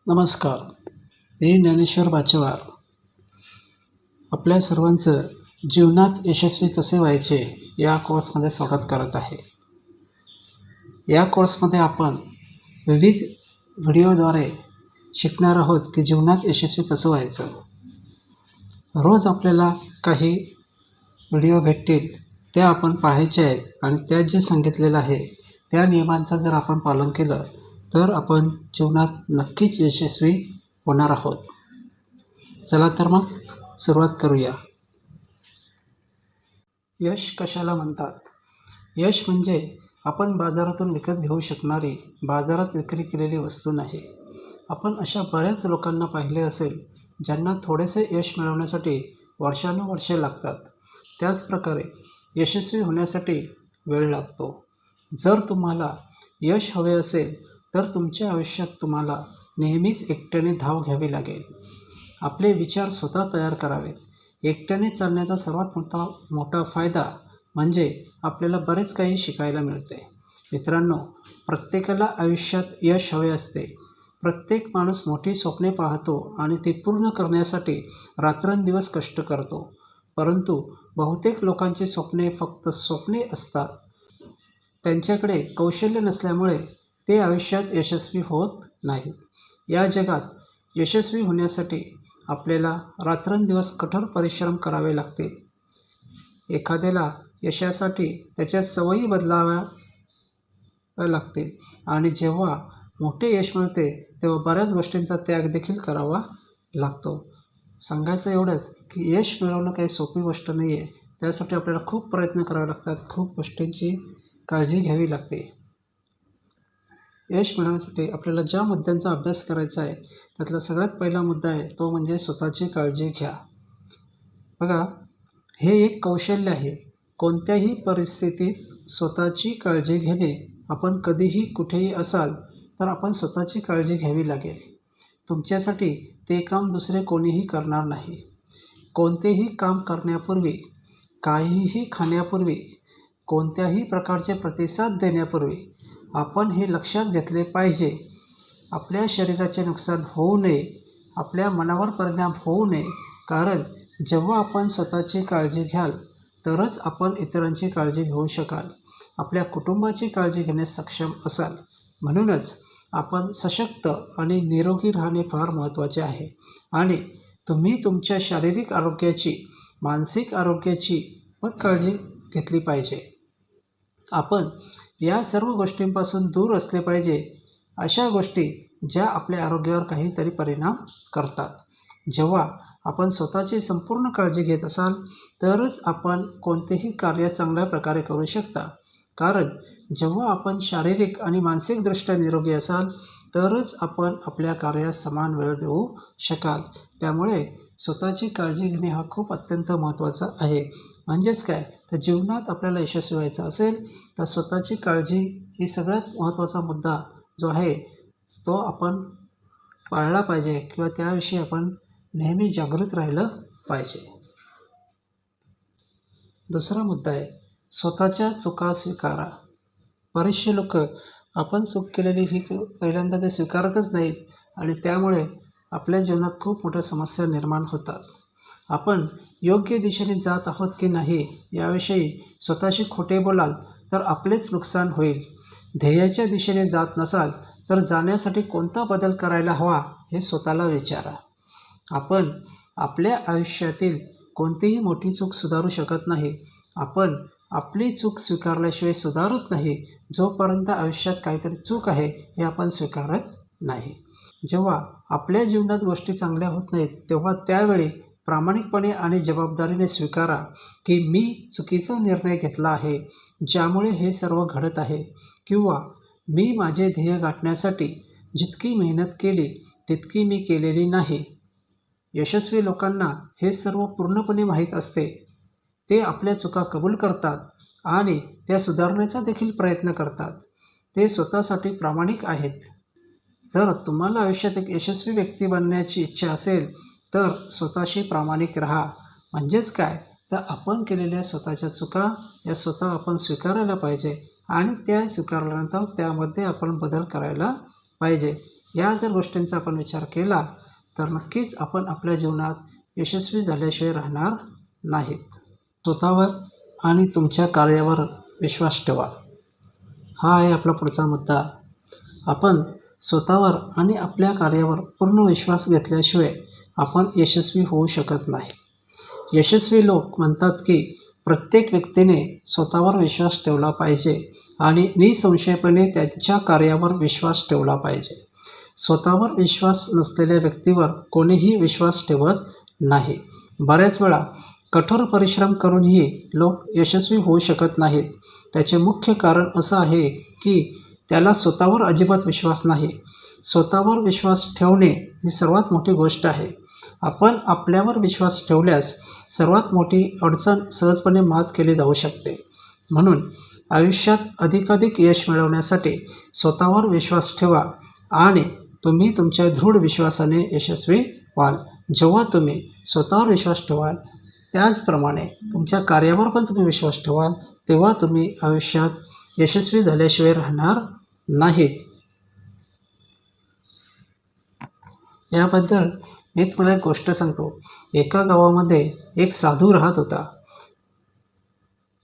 नमस्कार. मी ज्ञानेश्वर बाचेवार आपल्या सर्वांचं जीवनात यशस्वी कसे व्हायचे या कोर्समध्ये स्वागत करत आहे. या कोर्समध्ये आपण विविध व्हिडिओद्वारे शिकणार आहोत की जीवनात यशस्वी कसं व्हायचं. रोज आपल्याला काही व्हिडिओ भेटतील, ते आपण पाहायचे आहेत आणि त्यात जे सांगितलेलं आहे त्या नियमांचं जर आपण पालन केलं तर आपण जीवनात नक्कीच यशस्वी होणार आहोत. चला तर मग सुरुवात करूया. यश कशाला म्हणतात? यश म्हणजे आपण बाजारातून विकत घेऊ शकणारी, बाजारात विक्री केलेली वस्तू नाही. आपण अशा बऱ्याच लोकांना पाहिले असेल ज्यांना थोडेसे यश मिळवण्यासाठी वर्षानुवर्षे लागतात. त्याचप्रकारे यशस्वी होण्यासाठी वेळ लागतो. जर तुम्हाला यश हवे असेल तर तुमच्या आयुष्यात तुम्हाला नेहमीच एकट्याने धाव घ्यावी लागेल. आपले विचार स्वतः तयार करावेत. एकट्याने चालण्याचा सर्वात मोठा फायदा म्हणजे आपल्याला बरेच काही शिकायला मिळते. मित्रांनो, प्रत्येकाला आयुष्यात यश हवे असते. प्रत्येक माणूस मोठी स्वप्ने पाहतो आणि ती पूर्ण करण्यासाठी रात्रंदिवस कष्ट करतो. परंतु बहुतेक लोकांची स्वप्ने फक्त स्वप्ने असतात. त्यांच्याकडे कौशल्य नसल्यामुळे ते आयुष्यात यशस्वी होत नाहीत. या जगात यशस्वी होण्यासाठी आपल्याला रात्रंदिवस कठोर परिश्रम करावे लागतील. एखाद्याला यशासाठी त्याच्या सवयी बदलाव्या लागतील आणि जेव्हा मोठे यश मिळते तेव्हा बऱ्याच गोष्टींचा त्याग देखील करावा लागतो. सांगायचं एवढंच की यश मिळवणं काही सोपी गोष्ट नाही आहे. त्यासाठी आपल्याला खूप प्रयत्न करावे लागतात, खूप गोष्टींची काळजी घ्यावी लागते. यश मिळवण्यासाठी आपल्याला ज्या मुद्द्यांचा अभ्यास करायचा आहे त्यातला सगळ्यात पहिला मुद्दा आहे तो म्हणजे स्वतःची काळजी घ्या. बघा, हे एक कौशल्य आहे. कोणत्याही परिस्थितीत स्वतःची काळजी घेणे. आपण कधीही कुठेही असाल तर आपण स्वतःची काळजी घ्यावी लागेल. तुमच्यासाठी ते काम दुसरे कोणीही करणार नाही. कोणतेही काम करण्यापूर्वी, काहीही खाण्यापूर्वी, कोणत्याही प्रकारचे प्रतिसाद देण्यापूर्वी आपण हे लक्षात घेतले पाहिजे. आपल्या शरीराचे नुकसान होऊ नये, आपल्या मनावर परिणाम होऊ नये. कारण जेव्हा आपण स्वतःची काळजी घ्याल तरच आपण इतरांची काळजी घेऊ शकाल, आपल्या कुटुंबाची काळजी घेण्यास सक्षम असाल. म्हणूनच आपण सशक्त आणि निरोगी राहणे फार महत्त्वाचे आहे. आणि तुम्ही तुमच्या शारीरिक आरोग्याची, मानसिक आरोग्याची पण काळजी घेतली पाहिजे. आपण या सर्व गोष्टींपासून दूर असले पाहिजे, अशा गोष्टी ज्या आपल्या आरोग्यावर काहीतरी परिणाम करतात. जेव्हा आपण स्वतःची संपूर्ण काळजी घेत असाल तरच आपण कोणतेही कार्य चांगल्या प्रकारे करू शकता. कारण जेव्हा आपण शारीरिक आणि मानसिकदृष्ट्या निरोगी असाल तरच आपण आपल्या कार्यास समान वेळ देऊ शकाल. त्यामुळे स्वतःची काळजी घेणे हा खूप अत्यंत महत्त्वाचा आहे. म्हणजेच काय, तर जीवनात आपल्याला यशस्वी व्हायचं असेल तर स्वतःची काळजी ही सगळ्यात महत्त्वाचा मुद्दा जो आहे तो आपण पाळला पाहिजे किंवा त्याविषयी आपण नेहमी जागृत राहिलं पाहिजे. दुसरा मुद्दा आहे स्वतःच्या चुका स्वीकारा. बरेचसे लोक आपण चूक केलेली ही पहिल्यांदा ते स्वीकारतच नाहीत आणि त्यामुळे आपल्या जीवनात खूप मोठ्या समस्या निर्माण होतात. आपण योग्य दिशेने जात आहोत की नाही याविषयी स्वतःशी खोटे बोलाल तर आपलेच नुकसान होईल. ध्येयाच्या दिशेने जात नसाल तर जाण्यासाठी कोणता बदल करायला हवा हे स्वतःला विचारा. आपण आपल्या आयुष्यातील कोणतीही मोठी चूक सुधारू शकत नाही. आपण आपली चूक स्वीकारल्याशिवाय सुधारत नाही. जोपर्यंत आयुष्यात काहीतरी चूक आहे हे आपण स्वीकारत नाही. जेव्हा आपल्या जीवनात गोष्टी चांगल्या होत नाहीत तेव्हा त्यावेळी प्रामाणिकपणे आणि जबाबदारीने स्वीकारा की मी चुकीचा निर्णय घेतला आहे, ज्यामुळे हे सर्व घडत आहे. किंवा मी माझे ध्येय गाठण्यासाठी जितकी मेहनत केली तितकी मी केलेली नाही. यशस्वी लोकांना हे सर्व पूर्णपणे माहीत असते. ते आपल्या चुका कबूल करतात आणि त्या सुधारण्याचा देखील प्रयत्न करतात. ते स्वतःसाठी प्रामाणिक आहेत. जर तुम्हाला आयुष्यात एक यशस्वी व्यक्ती बनण्याची इच्छा असेल तर स्वतःशी प्रामाणिक राहा. म्हणजेच काय, तर आपण केलेल्या स्वतःच्या चुका या स्वतः आपण स्वीकारायला पाहिजे आणि त्या स्वीकारल्यानंतर त्यामध्ये आपण बदल करायला पाहिजे. या जर गोष्टींचा आपण विचार केला तर नक्कीच आपण आपल्या जीवनात यशस्वी झाल्याशिवाय राहणार नाहीत. स्वतःवर आणि तुमच्या कार्यावर विश्वास ठेवा. हा आहे आपला पुढचा मुद्दा. आपण स्वतःवर आणि आपल्या कार्यावर पूर्ण विश्वास घेतल्याशिवाय आपण यशस्वी होऊ शकत नाही. यशस्वी लोक म्हणतात की प्रत्येक व्यक्तीने स्वतःवर विश्वास ठेवला पाहिजे आणि निसंशयपणे त्यांच्या कार्यावर विश्वास ठेवला पाहिजे. स्वतःवर विश्वास नसलेल्या व्यक्तीवर कोणीही विश्वास ठेवत नाही. बऱ्याच वेळा कठोर परिश्रम करूनही लोक यशस्वी होऊ शकत नाहीत. त्याचे मुख्य कारण असं आहे की त्याला स्वतःवर अजिबात विश्वास नाही. स्वतःवर विश्वास ठेवणे ही सर्वात मोठी गोष्ट आहे. आपण आपल्यावर विश्वास ठेवल्यास सर्वात मोठी अडचण सहजपणे मात केली जाऊ शकते. म्हणून आयुष्यात अधिकाधिक यश मिळवण्यासाठी स्वतःवर विश्वास ठेवा आणि तुम्ही तुमच्या दृढ विश्वासाने यशस्वी व्हाल. जेव्हा तुम्ही स्वतःवर विश्वास ठेवाल त्याचप्रमाणे तुमच्या कार्यावर पण तुम्ही विश्वास ठेवाल तेव्हा तुम्ही आयुष्यात यशस्वी झाल्याशिवाय राहणार नाहीत. याबद्दल मी तुम्हाला एक गोष्ट सांगतो. एका गावामध्ये एक साधू राहत होता.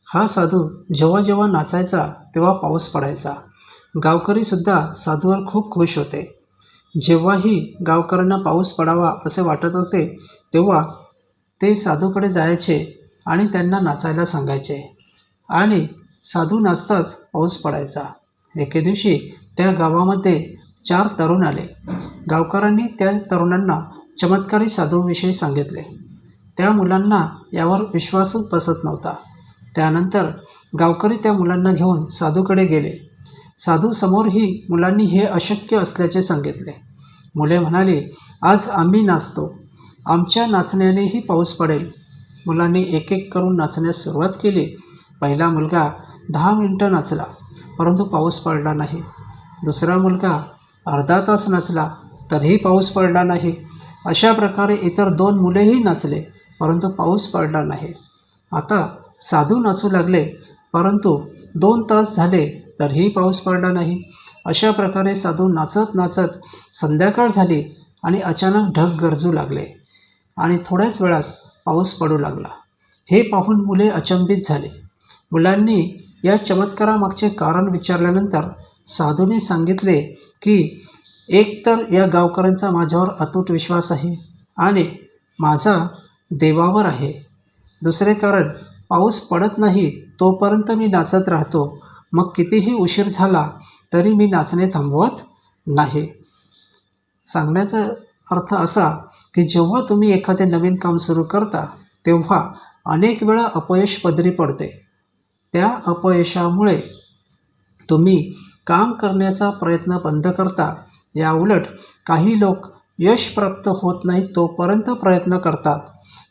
हा साधू जेव्हा जेव्हा नाचायचा तेव्हा पाऊस पडायचा. गावकरीसुद्धा साधूवर खूप खुश होते. जेव्हाही गावकऱ्यांना पाऊस पडावा असे वाटत असते तेव्हा ते साधूकडे जायचे आणि त्यांना नाचायला सांगायचे आणि साधू नाचताच पाऊस पडायचा. एके दिवशी त्या गावामध्ये 4 तरुण आले. गावकऱ्यांनी त्या तरुणांना चमत्कारी साधूविषयी सांगितले. त्या मुलांना यावर विश्वासच बसत नव्हता. त्यानंतर गावकरी त्या मुलांना घेऊन साधूकडे गेले. साधूसमोरही मुलांनी हे अशक्य असल्याचे सांगितले. मुले म्हणाली, आज आम्ही नाचतो, आमच्या नाचण्यानेही पाऊस पडेल. मुलांनी एक एक करून नाचण्यास सुरुवात केली. पहिला मुलगा 10 मिनिटं नाचला परंतु पाऊस पडला नाही. दुसरा मुलगा अर्धा तास नाचला तरीही पाऊस पडला नाही. अशा प्रकारे इतर 2 मुलेही नाचले परंतु पाऊस पडला नाही. आता साधू नाचू लागले परंतु 2 तास झाले तरीही पाऊस पडला नाही. अशा प्रकारे साधू नाचत नाचत संध्याकाळ झाली आणि अचानक ढग गरजू लागले आणि थोड्याच वेळात पाऊस पडू लागला. हे पाहून मुले अचंबित झाले. मुलांनी या चमत्कारामागचे कारण विचारल्यानंतर साधूने सांगितले की एकतर या गावकऱ्यांचा माझ्यावर अतूट विश्वास आहे आणि माझा देवावर आहे. दुसरे कारण, पाऊस पडत नाही तोपर्यंत मी नाचत राहतो. मग कितीही उशीर झाला तरी मी नाचणे थांबवत नाही. सांगण्याचा अर्थ असा की जेव्हा तुम्ही एखादे नवीन काम सुरू करता तेव्हा अनेक वेळा अपयश पदरी पडते. त्या अपयशामुळे तुम्ही काम करण्याचा प्रयत्न बंद करता. याउलट काही लोक यश प्राप्त होत नाही तोपर्यंत प्रयत्न करतात.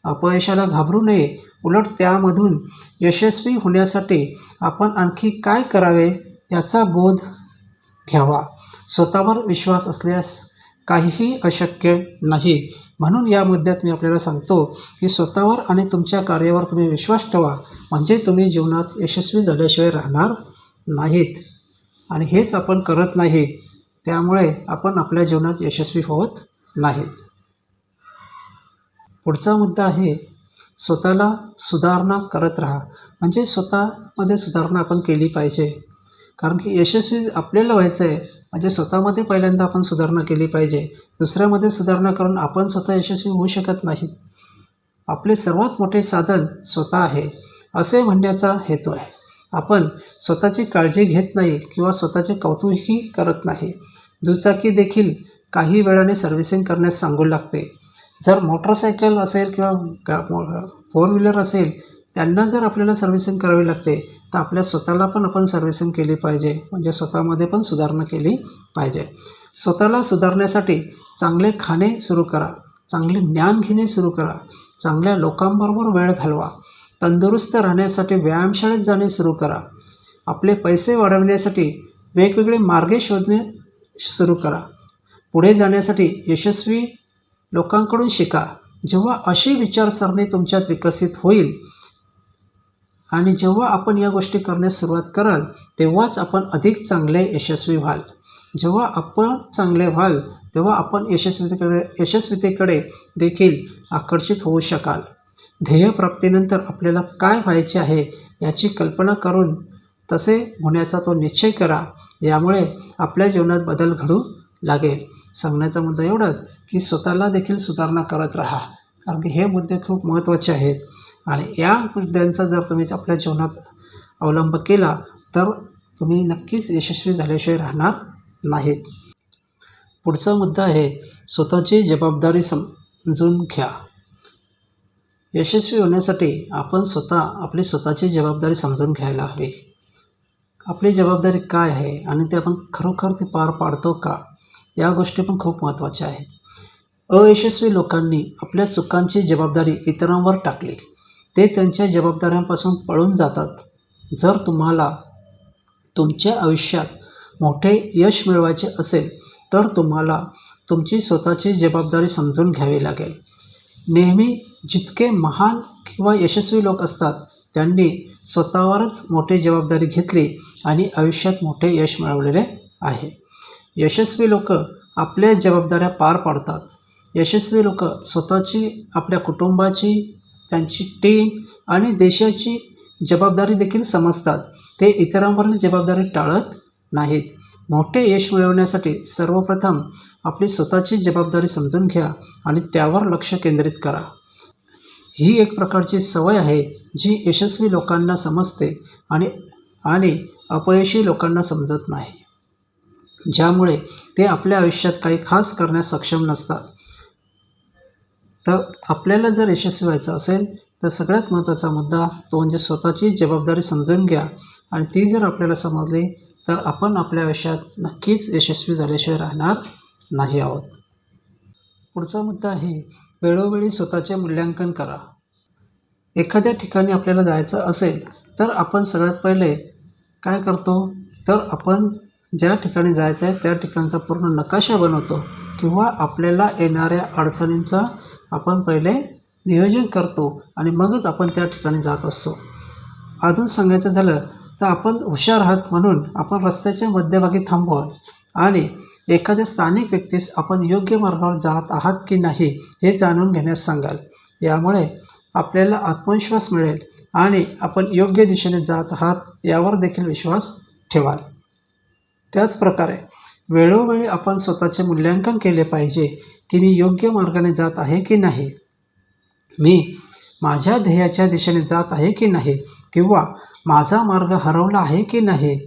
अपयशाला घाबरू नये, उलट त्यामधून यशस्वी होण्यासाठी आपण आणखी काय करावे याचा बोध घ्यावा. स्वतःवर विश्वास असल्यास काहीही अशक्य नाही. म्हणून या मुद्द्यात मी आपल्याला सांगतो की स्वतःवर आणि तुमच्या कार्यावर तुम्ही विश्वास ठेवा, म्हणजे तुम्ही जीवनात यशस्वी झाल्याशिवाय राहणार नाहीत. आणि हेच आपण करत नाही त्यामुळे आपण आपल्या जीवनात यशस्वी होत नाहीत. पुढचा मुद्दा आहे स्वतःला सुधारणा करत राहा. म्हणजे स्वतःमध्ये सुधारणा आपण केली पाहिजे. कारण की यशस्वी आपल्याला व्हायचं आहे म्हणजे स्वतःमध्ये पहिल्यांदा आपण सुधारणा केली पाहिजे. दुसऱ्यामध्ये सुधारणा करून आपण स्वतः यशस्वी होऊ शकत नाहीत. आपले सर्वात मोठे साधन स्वतः आहे असे म्हणण्याचा हेतू आहे. आपण स्वतःची काळजी घेत नाही किंवा स्वतःचे कौतुकही करत नाही. दुचाकी देखील काही वेळाने सर्व्हिसिंग करण्यास सांगू लागते. जर मोटरसायकल असेल किंवा 4 व्हीलर असेल त्यांना जर आपल्याला सर्व्हिसिंग करावी लागते तर आपल्या स्वतःला पण आपण सर्व्हिसिंग केली पाहिजे. म्हणजे स्वतःमध्ये पण सुधारणा केली पाहिजे. स्वतःला सुधारण्यासाठी चांगले खाणे सुरू करा, चांगले ज्ञान घेणे सुरू करा, चांगल्या लोकांबरोबर वेळ घालवा, तंदुरुस्त राहण्यासाठी व्यायामशाळेत जाणे सुरू करा, आपले पैसे वाढवण्यासाठी वेगवेगळे मार्ग शोधणे सुरू करा, पुढे जाण्यासाठी यशस्वी लोकांकडून शिका. जेव्हा अशी विचारसरणी तुमच्यात विकसित होईल आणि जेव्हा आपण या गोष्टी करण्यास सुरुवात कराल तेव्हाच आपण अधिक चांगले यशस्वी व्हाल. जेव्हा आपण चांगले व्हाल तेव्हा आपण यशस्वीतेकडे देखील आकर्षित होऊ शकाल. ध्येयप्राप्तीनंतर आपल्याला काय व्हायचे आहे याची कल्पना करून तसे होण्याचा तो निश्चय करा. यामुळे आपल्या जीवनात बदल घडू लागेल. सांगण्याचा मुद्दा एवढाच की स्वतःला देखील सुधारणा करत राहा, कारण की हे मुद्दे खूप महत्त्वाचे आहेत आणि या मुद्द्यांचा जर तुम्ही आपल्या जीवनात अवलंब केला तर तुम्ही नक्कीच यशस्वी झाल्याशिवाय राहणार नाहीत. पुढचा मुद्दा आहे स्वतःची जबाबदारी समजून घ्या. यशस्वी होण्यासाठी आपण आपली स्वतःची जबाबदारी समजून घ्यायला हवी. आपली जबाबदारी काय आहे आणि ते आपण खरोखर ती पार पाडतो का, या गोष्टी पण खूप महत्त्वाच्या आहेत. अयशस्वी लोकांनी आपल्या चुकांची जबाबदारी इतरांवर टाकली. ते त्यांच्या जबाबदाऱ्यांपासून पळून जातात. जर तुम्हाला तुमच्या आयुष्यात मोठे यश मिळवायचे असेल तर तुम्हाला तुमची स्वतःची जबाबदारी समजून घ्यावी लागेल. नेहमी जितके महान किंवा यशस्वी लोक असतात त्यांनी स्वतःवरच मोठी जबाबदारी घेतली आणि आयुष्यात मोठे यश मिळवलेले आहे. यशस्वी लोक आपल्या जबाबदाऱ्या पार पाडतात. यशस्वी लोक स्वतःची, आपल्या कुटुंबाची, त्यांची टीम आणि देशाची जबाबदारी देखील समजतात. ते इतरांवरील जबाबदारी टाळत नाहीत. मोठे यश मिळवण्यासाठी सर्वप्रथम आपली स्वतःची जबाबदारी समजून घ्या आणि त्यावर लक्ष केंद्रित करा. ही एक प्रकारची सवय आहे जी यशस्वी लोकांना समजते आणि अपयशी लोकांना समजत नाही, ज्यामुळे ते आपल्या आयुष्यात काही खास करण्यास सक्षम नसतात. तर आपल्याला जर यशस्वी व्हायचं असेल तर सगळ्यात महत्त्वाचा मुद्दा तो म्हणजे स्वतःची जबाबदारी समजून घ्या आणि ती जर आपल्याला समजली तर आपण आपल्या आयुष्यात नक्कीच यशस्वी झाल्याशिवाय राहणार नाही आहोत. पुढचा मुद्दा आहे वेळोवेळी स्वतःचे मूल्यांकन करा. एखाद्या ठिकाणी आपल्याला जायचं असेल तर आपण सगळ्यात पहिले काय करतो, तर आपण ज्या ठिकाणी जायचं आहे त्या ठिकाणचा पूर्ण नकाशा बनवतो किंवा आपल्याला येणाऱ्या अडचणींचा आपण पहिले नियोजन करतो आणि मगच आपण त्या ठिकाणी जात असतो. अजून सांगायचं झालं तर आपण हुशार आहात म्हणून आपण रस्त्याच्या मध्यभागी थांबवा आणि एखाद्या स्थानिक व्यक्तीस आपण योग्य मार्गावर जात आहात की नाही हे जाणून घेण्यास सांगाल. यामुळे आपल्याला आत्मविश्वास मिळेल आणि आपण योग्य दिशेने जात आहात यावर देखील विश्वास ठेवाल. त्याचप्रकारे वेळोवेळी आपण स्वतःचे मूल्यांकन केले पाहिजे की मी योग्य मार्गाने जात आहे की नाही, मी माझ्या ध्येयाच्या दिशेने जात आहे की नाही किंवा माझा मार्ग हरवला आहे की नाही.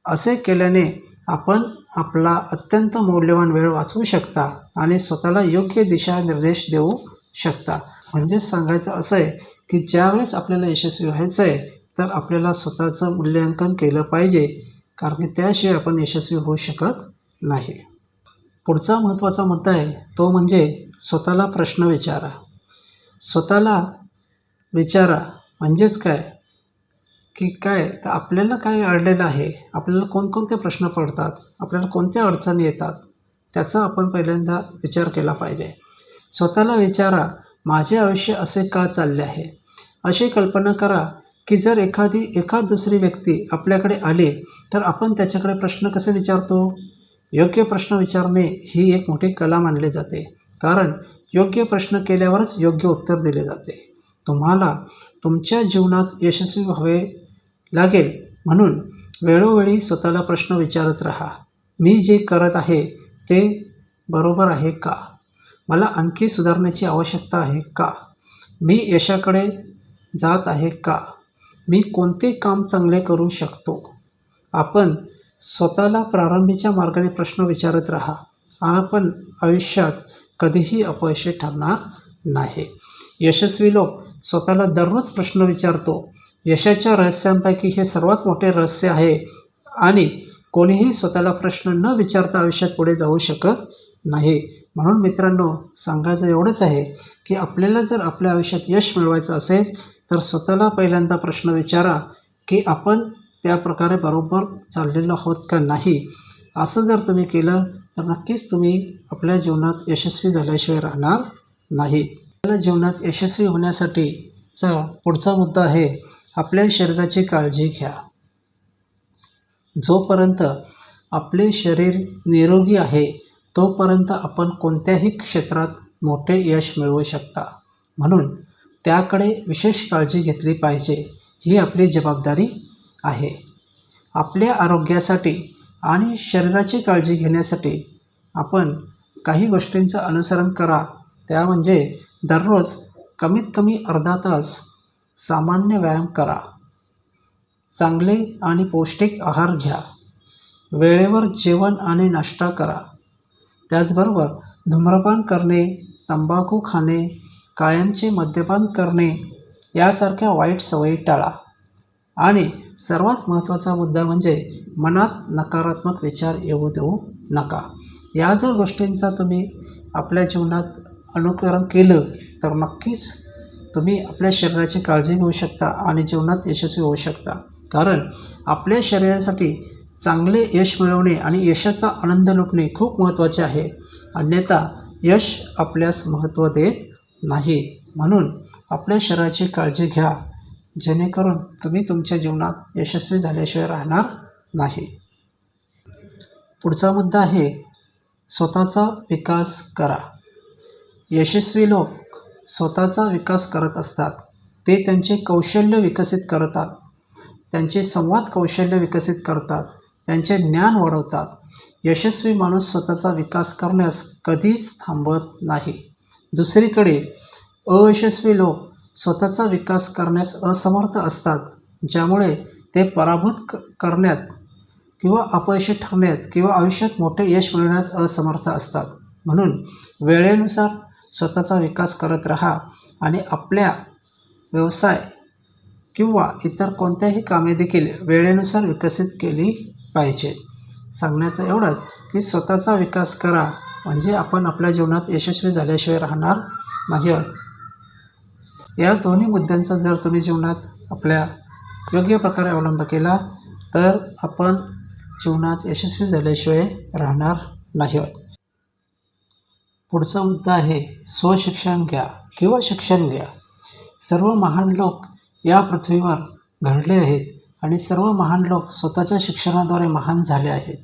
असे केल्याने आपण आपला अत्यंत मौल्यवान वेळ वाचवू शकता आणि स्वतःला योग्य दिशानिर्देश देऊ शकता. म्हणजेच सांगायचं असं आहे की ज्यावेळेस आपल्याला यशस्वी व्हायचं आहे तर आपल्याला स्वतःचं मूल्यांकन केलं पाहिजे, कारण की त्याशिवाय आपण यशस्वी होऊ शकत नाही. पुढचा महत्त्वाचा मुद्दा आहे तो म्हणजे स्वतःला प्रश्न विचारा. स्वतःला विचारा म्हणजेच काय की तर आपल्याला काय अडलेलं आहे, आपल्याला कोणकोणते प्रश्न पडतात, आपल्याला कोणत्या अडचणी येतात, त्याचा आपण पहिल्यांदा विचार केला पाहिजे. स्वतःला विचारा, माझे आयुष्य असे का चालले आहे. अशी कल्पना करा की जर एखाद दुसरी व्यक्ती आपल्याकडे आली तर आपण त्याच्याकडे प्रश्न कसे विचारतो. योग्य प्रश्न विचारणे ही एक मोठी कला मानली जाते, कारण योग्य प्रश्न केल्यावरच योग्य उत्तर दिले जाते. तुम्हाला तुमच्या जीवनात यशस्वी व्हावे लागेल म्हणून वेळोवेळी स्वतःला प्रश्न विचारत राहा. मी जे करत आहे ते बरोबर आहे का, मला आणखी सुधारण्याची आवश्यकता आहे का, मी यशाकडे जात आहे का, मी कोणते काम चांगले करू शकतो. आपण स्वतःला प्रारंभीच्या मार्गाने प्रश्न विचारत राहा. आपण आयुष्यात कधीही अपयशी ठरणार नाही. यशस्वी लोक स्वतःला दररोज प्रश्न विचारतो. यशाच्या रहस्यांपैकी हे सर्वात मोठे रहस्य आहे आणि कोणीही स्वतःला प्रश्न न विचारता आयुष्यात पुढे जाऊ शकत नाही. म्हणून मित्रांनो, सांगायचं एवढंच आहे की आपल्याला जर आपल्या आयुष्यात यश मिळवायचं असेल तर स्वतःला पहिल्यांदा प्रश्न विचारा की आपण त्या प्रकारे बरोबर चाललेलो आहोत का नाही. असं जर तुम्ही केलं तर नक्कीच तुम्ही आपल्या जीवनात यशस्वी झाल्याशिवाय राहणार नाही. आपल्या जीवनात यशस्वी होण्यासाठीचा पुढचा मुद्दा आहे आपल्या शरीराची काळजी घ्या. जोपर्यंत आपले शरीर निरोगी आहे तोपर्यंत आपण कोणत्याही क्षेत्रात मोठे यश मिळवू शकता. म्हणून त्याकडे विशेष काळजी घेतली पाहिजे, ही आपली जबाबदारी आहे. आपल्या आरोग्यासाठी आणि शरीराची काळजी घेण्यासाठी आपण काही गोष्टींचं अनुसरण करा. त्या म्हणजे दररोज कमीत कमी अर्धा तास सामान्य व्यायाम करा, चांगले आणि पौष्टिक आहार घ्या, वेळेवर जेवण आणि नाश्ता करा. त्याचबरोबर धूम्रपान करणे, तंबाखू खाणे, कायमचे मद्यपान करणे यासारख्या वाईट सवयी टाळा. आणि सर्वात महत्त्वाचा मुद्दा म्हणजे मनात नकारात्मक विचार येऊ देऊ नका. या जर गोष्टींचा तुम्ही आपल्या जीवनात अनुकरण केलं तर नक्कीच तुम्ही आपल्या शरीराची काळजी घेऊ शकता आणि जीवनात यशस्वी होऊ शकता. कारण आपल्या शरीरासाठी चांगले यश मिळवणे आणि यशाचा आनंद लुटणे खूप महत्त्वाचे आहे. अन्यथा यश आपल्यास महत्त्व देत नाही. म्हणून आपल्या शरीराची काळजी घ्या, जेणेकरून तुम्ही तुमच्या जीवनात यशस्वी झाल्याशिवाय राहणार नाही. पुढचा मुद्दा आहे स्वतःचा विकास करा. यशस्वी लोक स्वतःचा विकास करत असतात. ते त्यांचे कौशल्य विकसित करतात, त्यांचे संवाद कौशल्य विकसित करतात, त्यांचे ज्ञान वाढवतात. यशस्वी माणूस स्वतःचा विकास करण्यास कधीच थांबत नाही. दुसरीकडे अयशस्वी लोक स्वतःचा विकास करण्यास असमर्थ असतात, ज्यामुळे ते पराभूत करण्यात किंवा अपयशी ठरण्यात किंवा आयुष्यात मोठे यश मिळवण्यास असमर्थ असतात. म्हणून वेळेनुसार स्वतःचा विकास करत राहा आणि आपल्या व्यवसाय किंवा इतर कोणत्याही कामे देखील वेळेनुसार विकसित केली पाहिजेत. सांगण्याचं एवढंच की स्वतःचा विकास करा, म्हणजे आपण आपल्या जीवनात यशस्वी झाल्याशिवाय राहणार नाही. या दोन्ही मुद्द्यांचा जर तुम्ही जीवनात आपल्या योग्य प्रकारे अवलंब केला तर आपण जीवनात यशस्वी झाल्याशिवाय राहणार नाही. पुढचा मुद्दा आहे स्वशिक्षण घ्या किंवा शिक्षण घ्या. सर्व महान लोक या पृथ्वीवर घडले आहेत आणि सर्व महान लोक स्वतःच्या शिक्षणाद्वारे महान झाले आहेत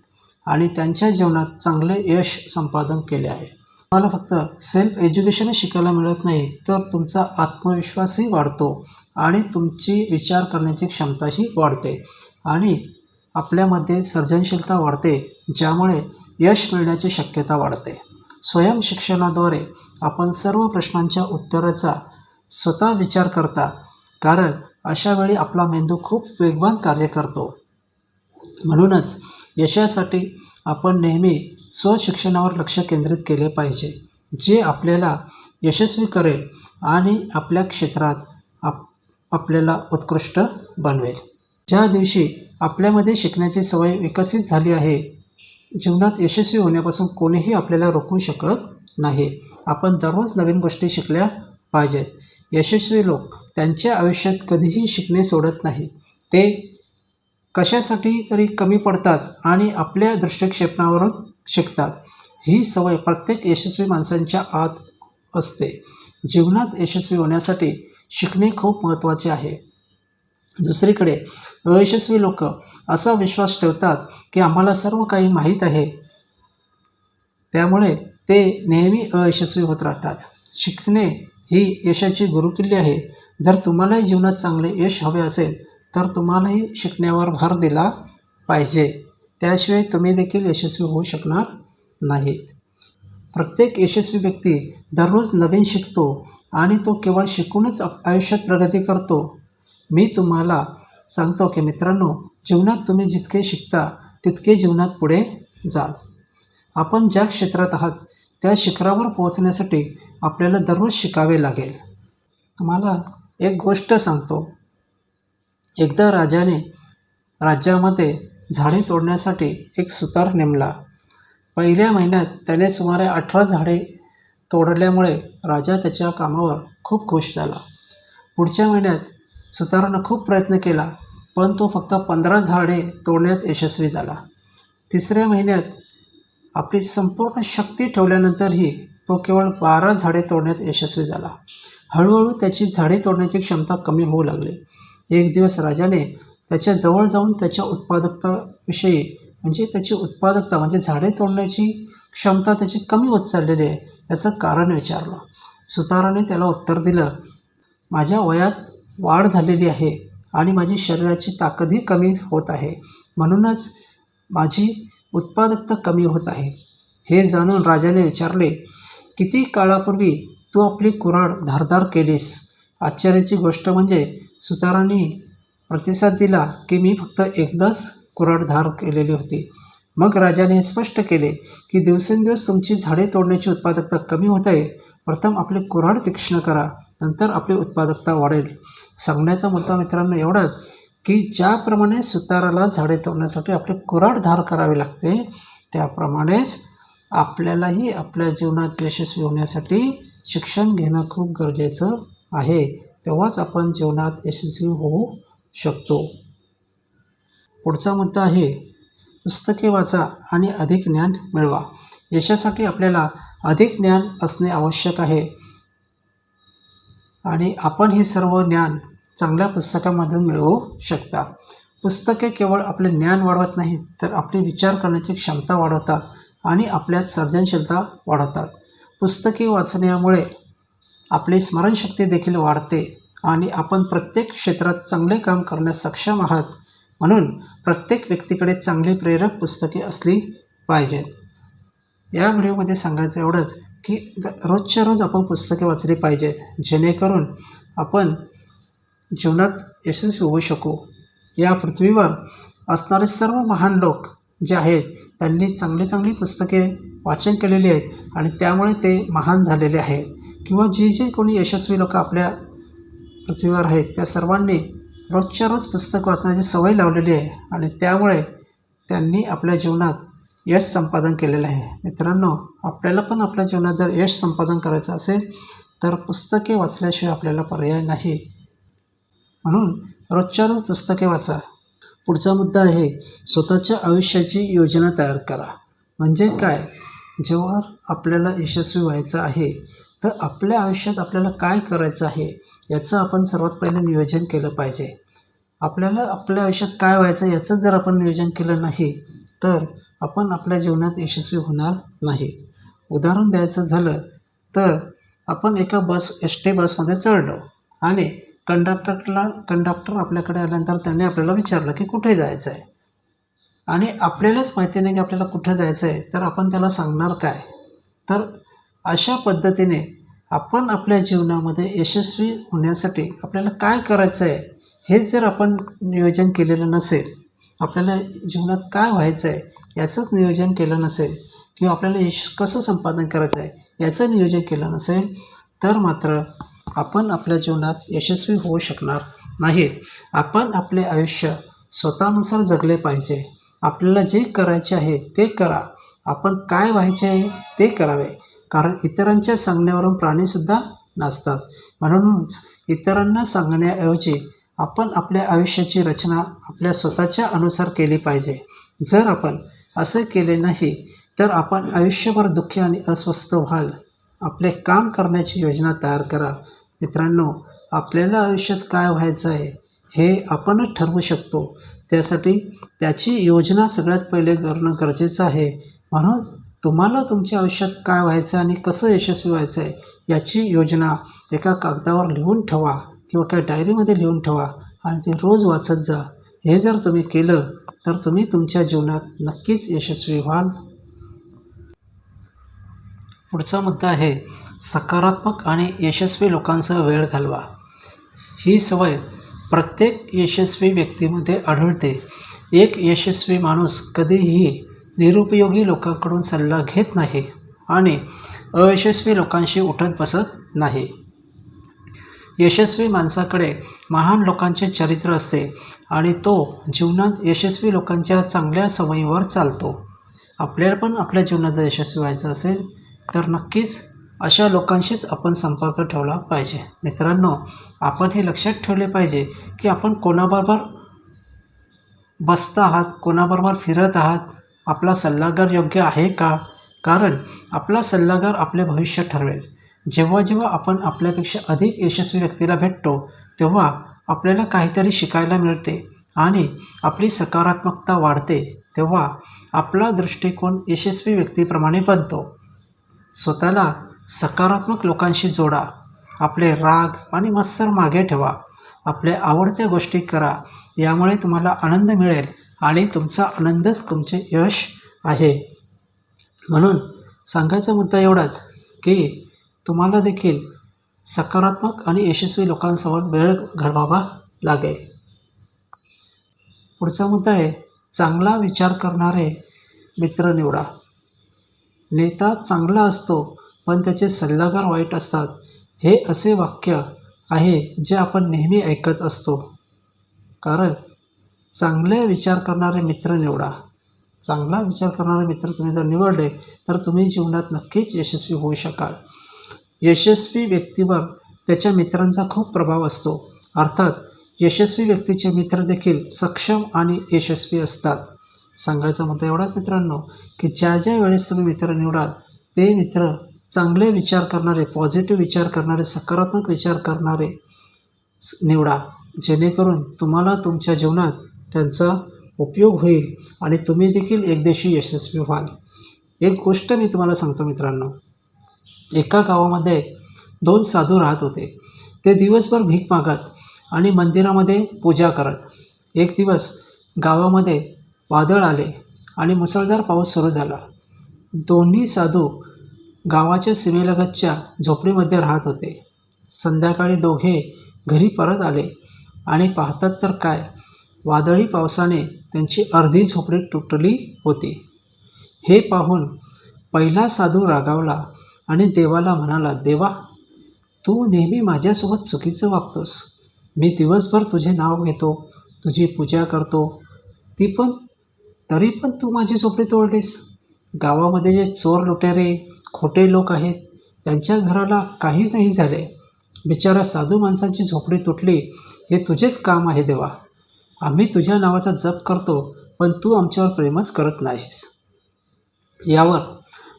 आणि त्यांच्या जीवनात चांगले यश संपादन केले आहे. तुम्हाला फक्त सेल्फ एज्युकेशनच शिकायला मिळत नाही, तर तुमचा आत्मविश्वासही वाढतो आणि तुमची विचार करण्याची क्षमताही वाढते आणि आपल्यामध्ये सर्जनशीलता वाढते, ज्यामुळे यश मिळण्याची शक्यता वाढते. स्वयंशिक्षणाद्वारे आपण सर्व प्रश्नांच्या उत्तराचा स्वतः विचार करता, कारण अशा वेळी आपला मेंदू खूप वेगवान कार्य करतो. म्हणूनच यशासाठी आपण नेहमी स्वशिक्षणावर लक्ष केंद्रित केले पाहिजे, जे आपल्याला यशस्वी करेल आणि आपल्या क्षेत्रात आपल्याला उत्कृष्ट बनवेल. ज्या दिवशी आपल्यामध्ये शिकण्याची सवय विकसित झाली आहे, जीवनात यशस्वी होण्यापासून कोणीही आपल्याला रोखू शकत नाही. आपण दररोज नवीन गोष्टी शिकल्या पाहिजेत. यशस्वी लोक त्यांच्या आयुष्यात कधीही शिकणे सोडत नाही. ते कशासाठी तरी कमी पडतात आणि आपल्या दृष्टिक्षेपावरून शिकतात. ही सवय प्रत्येक यशस्वी माणसांच्या आत असते. जीवनात यशस्वी होण्यासाठी शिकणे खूप महत्त्वाचे आहे. दुसरीकडे अयशस्वी लोक असा विश्वास ठेवतात की आम्हाला सर्व काही माहीत आहे, त्यामुळे ते नेहमी अयशस्वी होत राहतात. शिकणे ही यशाची गुरुकिल्ली आहे. जर तुम्हालाही जीवनात चांगले यश हवे असेल तर तुम्हालाही शिकण्यावर भर दिला पाहिजे. त्याशिवाय तुम्ही देखील यशस्वी होऊ शकणार नाहीत. प्रत्येक यशस्वी व्यक्ती दररोज नवीन शिकतो आणि तो केवळ शिकूनच आयुष्यात प्रगती करतो. मी तुम्हाला सांगतो की मित्रांनो, जीवनात तुम्ही जितके शिकता तितके जीवनात पुढे जाल. आपण ज्या क्षेत्रात आहात त्या शिखरावर पोहोचण्यासाठी आपल्याला दररोज शिकावे लागेल. तुम्हाला एक गोष्ट सांगतो. एकदा राजाने राज्यामध्ये झाडे तोडण्यासाठी एक सुतार नेमला. पहिल्या महिन्यात त्याने सुमारे 18 झाडे तोडल्यामुळे राजा त्याच्या कामावर खूप खुश झाला. पुढच्या महिन्यात सुतारानं खूप प्रयत्न केला, पण तो फक्त 15 झाडे तोडण्यात यशस्वी झाला. तिसऱ्या महिन्यात आपली संपूर्ण शक्ती ठेवल्यानंतरही तो केवळ 12 झाडे तोडण्यात यशस्वी झाला. हळूहळू त्याची झाडे तोडण्याची क्षमता कमी होऊ लागली. एक दिवस राजाने त्याच्या जवळ जाऊन त्याच्या उत्पादकतेविषयी म्हणजे त्याची उत्पादकता म्हणजे झाडे तोडण्याची क्षमता त्याची कमी होत चाललेली आहे, याचं कारण विचारलं. सुताराने त्याला उत्तर दिलं, माझ्या वयात वाढ झालेली आहे आणि माझी शरीराची ताकदही कमी होत आहे, म्हणूनच माझी उत्पादकता कमी होत आहे. हे जाणून राजाने विचारले, किती काळापूर्वी तू आपली कुऱ्हाड धारदार केलीस? आश्चर्याची गोष्ट म्हणजे सुतारांनी प्रतिसाद दिला की मी फक्त एकदाच कुऱ्हाड धार केलेली होती. मग राजाने हे स्पष्ट केले की दिवसेंदिवस तुमची झाडे तोडण्याची उत्पादकता कमी होत आहे. प्रथम आपली कुऱ्हाड तीक्ष्ण करा, नंतर आपली उत्पादकता वाढेल. सांगण्याचा मुद्दा मित्रांनो एवढाच की ज्याप्रमाणे सुताराला झाडे तोडण्यासाठी आपली कुऱ्हाड धार करावी लागते, त्याप्रमाणेच आपल्यालाही आपल्या जीवनात यशस्वी होण्यासाठी शिक्षण घेणं खूप गरजेचं आहे. तेव्हाच आपण जीवनात यशस्वी होऊ शकतो. पुढचा मुद्दा आहे, पुस्तके वाचा आणि अधिक ज्ञान मिळवा. यशासाठी आपल्याला अधिक ज्ञान असणे आवश्यक आहे आणि आपण हे सर्व ज्ञान चांगल्या पुस्तकामधून मिळवू शकता. पुस्तके केवळ आपले ज्ञान वाढवत नाहीत, तर आपली विचार करण्याची क्षमता वाढवतात आणि आपल्यात सर्जनशीलता वाढवतात. पुस्तके वाचण्यामुळे आपली स्मरणशक्ती देखील वाढते आणि आपण प्रत्येक क्षेत्रात चांगले काम करण्यास सक्षम आहात. म्हणून प्रत्येक व्यक्तीकडे चांगली प्रेरक पुस्तके असली पाहिजेत. या व्हिडिओमध्ये सांगायचं एवढंच की रोजच्या रोज आपण पुस्तके वाचली पाहिजेत, जेणेकरून आपण जीवनात यशस्वी होऊ शकू. या पृथ्वीवर असणारे सर्व महान लोक जे आहेत त्यांनी चांगली चांगली पुस्तके वाचन केलेली आहेत आणि त्यामुळे ते महान झालेले आहेत. किंवा जे कोणी यशस्वी लोक आपल्या पृथ्वीवर आहेत त्या सर्वांनी रोजच्या रोज पुस्तक वाचण्याची सवय लावलेली आहे आणि त्यामुळे त्यांनी आपल्या जीवनात यश संपादन केलेलं आहे. मित्रांनो, आपल्याला पण आपल्या जीवनात जर यश संपादन करायचं असेल तर पुस्तके वाचल्याशिवाय आपल्याला पर्याय नाही. म्हणून रोजच्या रोज पुस्तके वाचा. पुढचा मुद्दा आहे, स्वतःच्या आयुष्याची योजना तयार करा. म्हणजे काय? जेव्हा आपल्याला यशस्वी व्हायचं आहे तर आपल्या आयुष्यात आपल्याला काय करायचं आहे याचं आपण सर्वात पहिले नियोजन केलं पाहिजे. आपल्याला आपल्या आयुष्यात काय व्हायचं याचं जर आपण नियोजन केलं नाही तर आपण आपल्या जीवनात यशस्वी होणार नाही. उदाहरण द्यायचं झालं तर आपण एका एस.टी. बसमध्ये चढलो आणि कंडक्टर आपल्याकडे आल्यानंतर त्याने आपल्याला विचारलं की कुठे जायचं आहे आणि आपल्यालाच माहिती नाही की आपल्याला कुठे जायचं आहे, तर आपण त्याला सांगणार काय? तर अशा पद्धतीने आपण आपल्या जीवनामध्ये यशस्वी होण्यासाठी आपल्याला काय करायचं आहे हेच जर आपण नियोजन केलेलं नसेल, आपल्याला जीवनात काय व्हायचं आहे याचंच नियोजन केलं नसेल किंवा आपल्याला यश कसं संपादन करायचं आहे याचं नियोजन केलं नसेल तर मात्र आपण आपल्या जीवनात यशस्वी होऊ शकणार नाहीत. आपण आपले आयुष्य स्वतःनुसार जगले पाहिजे. आपल्याला जे करायचे आहे ते करा. आपण काय व्हायचे आहे ते करावे, कारण इतरांच्या सांगण्यावरून प्राणीसुद्धा नाचतात. म्हणूनच इतरांना सांगण्याऐवजी आपण आपल्या आयुष्याची रचना आपल्या स्वतःच्या अनुसार केली पाहिजे. जर आपण असं केले नाही तर आपण आयुष्यभर दुःखी आणि अस्वस्थ व्हाल. आपले काम करण्याची योजना तयार करा. मित्रांनो, आपल्याला आयुष्यात काय व्हायचं आहे हे आपणच ठरवू शकतो. त्यासाठी त्याची योजना सगळ्यात पहिले करणं गरजेचं आहे. म्हणून तुम्हाला तुमच्या आयुष्यात काय व्हायचं आणि कसं यशस्वी व्हायचं आहे याची योजना एका कागदावर लिहून ठेवा किंवा काही डायरीमध्ये लिहून ठेवा आणि ते रोज वाचत जा. हे जर तुम्ही केलं तर तुम्ही तुमच्या जीवनात नक्कीच यशस्वी व्हाल. पुढचा मुद्दा आहे, सकारात्मक आणि यशस्वी लोकांसह वेळ घालवा. ही सवय प्रत्येक यशस्वी व्यक्तीमध्ये आढळते. एक यशस्वी माणूस कधीही निरुपयोगी लोकांकडून सल्ला घेत नाही आणि अयशस्वी लोकांशी उठत बसत नाही. यशस्वी माणसाकडे महान लोकांचे चरित्र असते आणि तो जीवनात यशस्वी लोकांच्या चांगल्या सवयींवर चालतो. आपल्याला पण आपल्या जीवनात जर यशस्वी व्हायचं असेल तर नक्कीच अशा लोकांशीच आपण संपर्क ठेवला पाहिजे. मित्रांनो, आपण हे लक्षात ठेवले पाहिजे की आपण कोणाबरोबर बसत आहात, कोणाबरोबर फिरत आहात, आपला सल्लागार योग्य आहे का? कारण आपला सल्लागार आपले भविष्य ठरवेल. जेव्हा जेव्हा आपण आपल्यापेक्षा अधिक यशस्वी व्यक्तीला भेटतो तेव्हा आपल्याला काहीतरी शिकायला मिळते आणि आपली सकारात्मकता वाढते. तेव्हा आपला दृष्टिकोन यशस्वी व्यक्तीप्रमाणे बनतो. स्वतःला सकारात्मक लोकांशी जोडा. आपले राग आणि मत्सर मागे ठेवा. आपल्या आवडत्या गोष्टी करा. यामुळे तुम्हाला आनंद मिळेल आणि तुमचा आनंदच तुमचे यश आहे. म्हणून सांगायचा मुद्दा एवढाच की तुम्हाला देखील सकारात्मक आणि यशस्वी लोकांसोबत वेळ घालवावा लागेल. पुढचा मुद्दा आहे, चांगला विचार करणारे मित्र निवडा. नेता चांगला असतो पण त्याचे सल्लागार वाईट असतात, हे असे वाक्य आहे जे आपण नेहमी ऐकत असतो. कारण चांगले विचार करणारे मित्र निवडा. चांगला विचार करणारे मित्र तुम्ही जर निवडले तर तुम्ही जीवनात नक्कीच यशस्वी होऊ शकाल. यशस्वी व्यक्तीवर त्याच्या मित्रांचा खूप प्रभाव असतो. अर्थात यशस्वी व्यक्तीचे मित्र देखील सक्षम आणि यशस्वी असतात. सांगायचा मुद्दा एवढाच मित्रांनो की ज्या ज्या वेळेस तुम्ही मित्र निवडाल ते मित्र चांगले विचार करणारे, पॉझिटिव्ह विचार करणारे, सकारात्मक विचार करणारे निवडा, जेणेकरून तुम्हाला तुमच्या जीवनात त्यांचा उपयोग होईल आणि तुम्ही देखील एक दिवशी यशस्वी व्हाल. एक गोष्ट मी तुम्हाला सांगतो मित्रांनो, एका गावामध्ये 2 साधू राहत होते. ते दिवसभर भीक मागत आणि मंदिरामध्ये पूजा करत. एक दिवस गावामध्ये वादळ आले आणि मुसळधार पाऊस सुरू झाला. दोन्ही साधू गावाच्या सीमेलगतच्या झोपडीमध्ये राहत होते. संध्याकाळी दोघे घरी परत आले आणि पाहतात तर काय, वादळी पावसाने त्यांची अर्धी झोपडी तुटली होती. हे पाहून पहिला साधू रागावला आणि देवाला म्हणाला, देवा, तू नेहमी माझ्यासोबत चुकीचं वागतोस. मी दिवसभर तुझे नाव घेतो, तुझी पूजा करतो, तरी पण तू माझी झोपडी तोडलीस. गावामध्ये जे चोर लुटेरे खोटे लोक आहेत त्यांच्या घराला काहीच नाही झाले. बिचारा साधू माणसांची झोपडी तुटली, हे तुझेच काम आहे देवा. आम्ही तुझ्या नावाचा जप करतो पण तू आमच्यावर प्रेमच करत नाहीस. यावर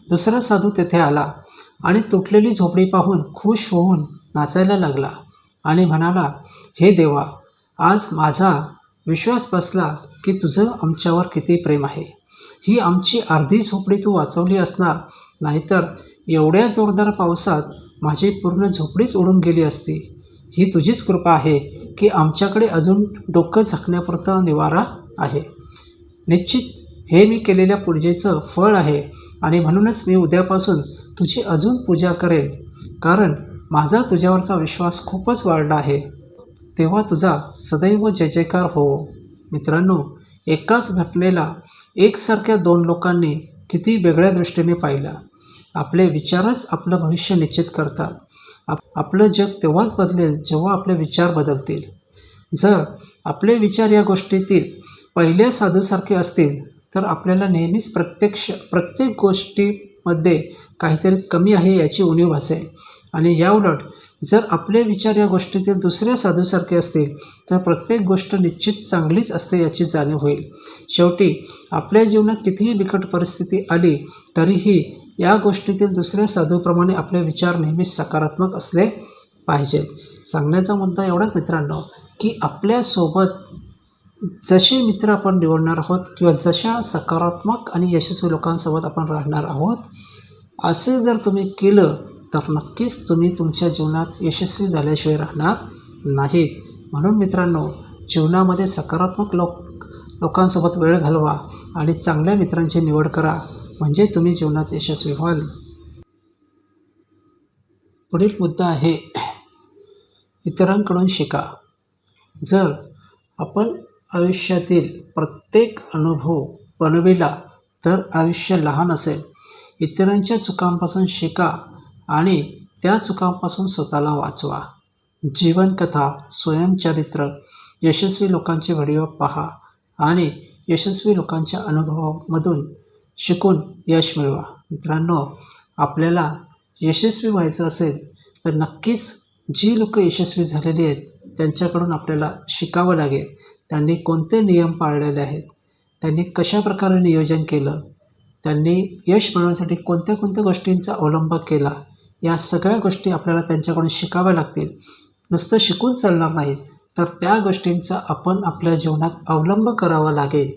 दुसरा साधू तेथे आला आणि तुटलेली झोपडी पाहून खुश होऊन नाचायला लागला आणि म्हणाला, हे देवा, आज माझा विश्वास बसला की तुझं आमच्यावर किती प्रेम आहे. ही आमची अर्धी झोपडी तू वाचवली असणार, नाहीतर एवढ्या जोरदार पावसात माझी पूर्ण झोपडीच उडून गेली असती. ही तुझीच कृपा आहे की आमच्याकडे अजून डोकं झाकण्यापुरता निवारा आहे. निश्चित हे मी केलेल्या पूजेचं फळ आहे आणि म्हणूनच मी उद्यापासून तुझी अजून पूजा करेन, कारण माझा तुझ्यावरचा विश्वास खूपच वाढला आहे. तेव्हा तुझा सदैव जय जयकार हो. मित्रांनो, एकाच घटनेला एकसारख्या 2 लोकांनी किती वेगळ्या दृष्टीने पाहिला. आपले विचारच आपलं भविष्य निश्चित करतात. आपलं जग तेव्हाच बदलेल जेव्हा आपले विचार बदलतील. जर आपले विचार या गोष्टीतील पहिल्या साधूसारखे असतील तर आपल्याला नेहमीच प्रत्येक गोष्टीमध्ये काहीतरी कमी आहे याची उणीव भासेल. आणि याउलट जर आपले विचार या गोष्टीतील दुसऱ्या साधूसारखे असतील तर प्रत्येक गोष्ट निश्चित चांगलीच असते याची जाणीव होईल. शेवटी आपल्या जीवनात कितीही बिकट परिस्थिती आली तरीही या गोष्टीतील दुसऱ्या साधूप्रमाणे आपले विचार नेहमीच सकारात्मक असले पाहिजेत. सांगण्याचा मुद्दा एवढाच मित्रांनो की आपल्यासोबत जसे मित्र आपण निवडणार आहोत किंवा जशा सकारात्मक आणि यशस्वी लोकांसोबत आपण राहणार आहोत, असे जर तुम्ही केलं तर नक्कीच तुम्ही तुमच्या जीवनात यशस्वी झाल्याशिवाय राहणार नाहीत. म्हणून मित्रांनो, जीवनामध्ये सकारात्मक लोकांसोबत वेळ घालवा आणि चांगल्या मित्रांची निवड करा, म्हणजे तुम्ही जीवनात यशस्वी व्हाल. पुढील मुद्दा आहे, इतरांकडून शिका. जर आपण आयुष्यातील प्रत्येक अनुभव बनविला तर आयुष्य लहान असेल. इतरांच्या चुकांपासून शिका आणि त्या चुकांपासून स्वतःला वाचवा. जीवनकथा, स्वयंचरित्र, यशस्वी लोकांचे व्हिडिओ पहा आणि यशस्वी लोकांच्या अनुभवामधून शिकून यश मिळवा. मित्रांनो, आपल्याला यशस्वी व्हायचं असेल तर नक्कीच जी लोक यशस्वी झालेली आहेत त्यांच्याकडून आपल्याला शिकावं लागेल. त्यांनी कोणते नियम पाळलेले आहेत, त्यांनी कशाप्रकारे नियोजन केलं, त्यांनी यश मिळवण्यासाठी कोणत्या कोणत्या गोष्टींचा अवलंब केला, या सगळ्या गोष्टी आपल्याला त्यांच्याकडून शिकाव्या लागतील. नुसतं शिकून चालणार नाहीत, तर त्या गोष्टींचा आपण आपल्या जीवनात अवलंब करावा लागेल.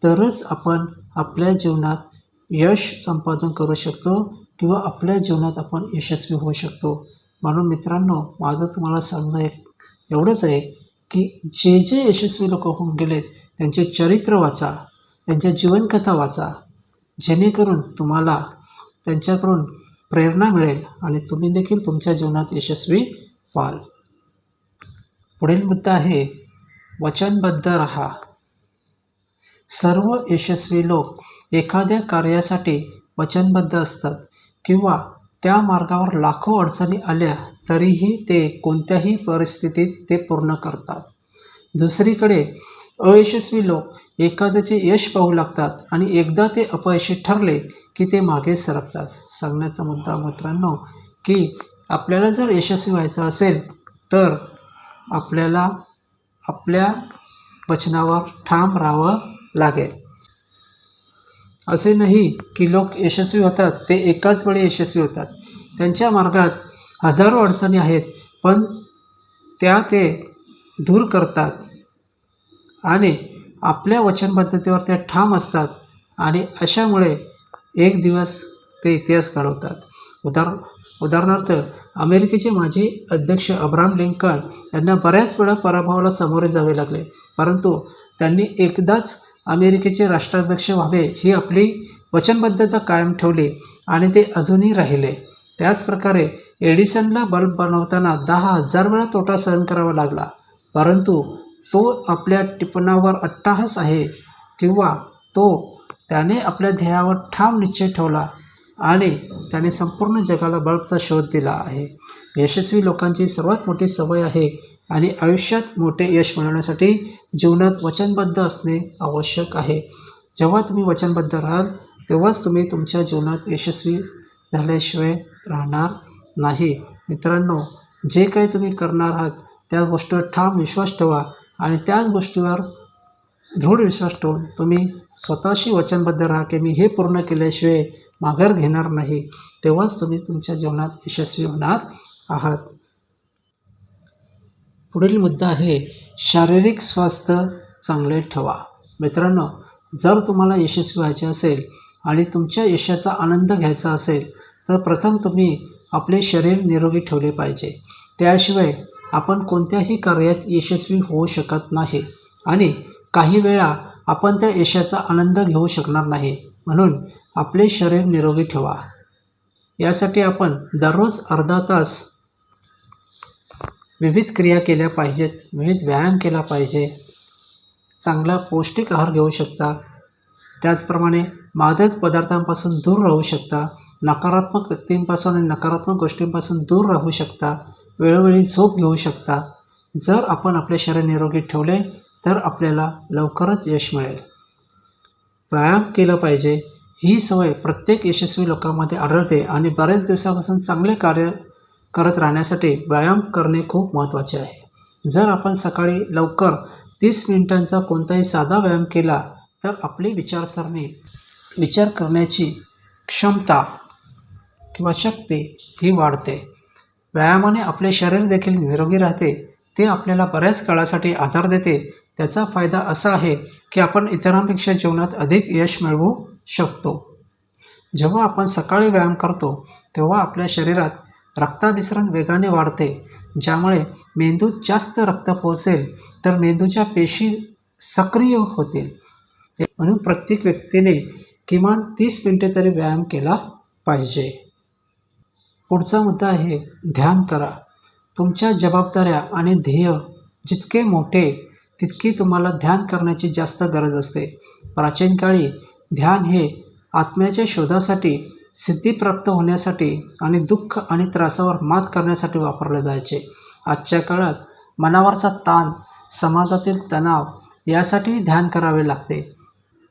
तरच आपण आपल्या जीवनात यश संपादन करू शकतो किंवा आपल्या जीवनात आपण यशस्वी होऊ शकतो. म्हणून मित्रांनो, माझं तुम्हाला सांगणं एवढंच आहे की जे जे यशस्वी लोक होऊन गेलेत त्यांचे चरित्र वाचा, त्यांच्या जीवनकथा वाचा, जेणेकरून तुम्हाला त्यांच्याकडून प्रेरणा मिळेल आणि तुम्ही देखील तुमच्या जीवनात यशस्वी व्हाल. पुढील मुद्दा आहे वचनबद्ध राहा. सर्व यशस्वी लोक एखाद्या कार्यासाठी वचनबद्ध असतात किंवा त्या मार्गावर लाखो अडचणी आल्या तरीही ते कोणत्याही परिस्थितीत ते पूर्ण करतात. दुसरीकडे अयशस्वी लोक एखाद्याचे यश पाहू लागतात आणि एकदा ते अपयशी ठरले की ते मागे सरकतात. सांगण्याचा मुद्दा मित्रांनो की आपल्याला जर यशस्वी व्हायचं असेल तर आपल्याला आपल्या वचनावर ठाम राहावं लागेल. असे नाही की लोक यशस्वी होतात ते एकाच वेळी यशस्वी होतात. त्यांच्या मार्गात हजारो अडचणी आहेत, पण त्या ते दूर करतात आणि आपल्या वचनबद्धतेवर ते ठाम असतात आणि अशामुळे एक दिवस ते इतिहास घडवतात. उदाहरणार्थ अमेरिकेचे माजी अध्यक्ष अब्राहम लिंकन यांना बऱ्याच वेळा पराभवाला सामोरे जावे लागले, परंतु त्यांनी एकदाच अमेरिकेचे राष्ट्राध्यक्ष व्हावे ही आपली वचनबद्धता कायम ठेवली आणि ते अजूनही राहिले. त्याचप्रकारे एडिसनला बल्ब बनवताना 10,000 वेळा तोटा सहन करावा लागला, परंतु तो आपल्या टिपणावर अट्टाहास आहे किंवा त्याने आपल्या ध्येयावर ठाम निश्चय ठेवला आणि त्याने संपूर्ण जगाला बल्बचा शोध दिला आहे. यशस्वी लोकांची सर्वात मोठी सवय आहे आणि आयुष्यात मोठे यश मिळवण्यासाठी जीवनात वचनबद्ध असणे आवश्यक आहे. जेव्हा तुम्ही वचनबद्ध राहाल तेव्हाच तुम्ही तुमच्या जीवनात यशस्वी झाल्याशिवाय राहणार नाही. मित्रांनो, जे काही तुम्ही करणार आहात त्या गोष्टीवर ठाम विश्वास ठेवा आणि त्याच गोष्टीवर दृढ विश्वास ठेवून तुम्ही स्वतःशी वचनबद्ध राहा की मी हे पूर्ण केल्याशिवाय माघार घेणार नाही. तेव्हाच तुम्ही तुमच्या जीवनात यशस्वी होणार आहात. पुढील मुद्दा आहे शारीरिक स्वास्थ्य चांगले ठेवा. मित्रांनो, जर तुम्हाला यशस्वी व्हायचे असेल आणि तुमच्या यशाचा आनंद घ्यायचा असेल तर प्रथम तुम्ही आपले शरीर निरोगी ठेवले पाहिजे. त्याशिवाय आपण कोणत्याही कार्यात यशस्वी होऊ शकत नाही आणि काही वेळा आपण त्या यशाचा आनंद घेऊ शकणार नाही. म्हणून आपले शरीर निरोगी ठेवा. यासाठी आपण दररोज अर्धा तास विविध क्रिया केल्या पाहिजेत, विविध व्यायाम केला पाहिजे, चांगला पौष्टिक आहार घेऊ शकता. त्याचप्रमाणे मादक पदार्थांपासून दूर राहू शकता, नकारात्मक व्यक्तींपासून आणि नकारात्मक गोष्टींपासून दूर राहू शकता, वेळोवेळी झोप घेऊ शकता. जर आपण आपले शरीर निरोगी ठेवले तर आपल्याला लवकरच यश मिळेल. व्यायाम केलं पाहिजे. ही सवय प्रत्येक यशस्वी लोकांमध्ये आढळते आणि बऱ्याच दिवसापासून चांगले कार्य करत राहण्यासाठी व्यायाम करणे खूप महत्त्वाचे आहे. जर आपण सकाळी लवकर 30 मिनिटांचा कोणताही साधा व्यायाम केला तर आपली विचारसरणी, विचार करण्याची क्षमता किंवा शक्ती ही वाढते. व्यायामाने आपले शरीर देखील निरोगी राहते. ते आपल्याला बऱ्याच काळासाठी आधार देते. त्याचा फायदा असा आहे की आपण इतरांपेक्षा जीवनात अधिक यश मिळवू शकतो. जेव्हा आपण सकाळी व्यायाम करतो तेव्हा आपल्या शरीरात रक्ताभिसरण वेगाने वाढते, ज्यामुळे मेंदूत जास्त रक्त पोहोचेल तर मेंदूच्या पेशी सक्रिय होतील. म्हणून प्रत्येक व्यक्तीने किमान 30 मिनिटे तरी व्यायाम केला पाहिजे. पुढचा मुद्दा आहे ध्यान करा. तुमच्या जबाबदाऱ्या आणि ध्येय जितके मोठे तितकी तुम्हाला ध्यान करण्याची जास्त गरज असते. प्राचीन काळी ध्यान हे आत्म्याच्या शोधासाठी, सिद्धी प्राप्त होण्यासाठी आणि दुःख आणि त्रासावर मात करण्यासाठी वापरले जायचे. आजच्या काळात मनावरचा ताण, समाजातील तणाव यासाठी ध्यान करावे लागते.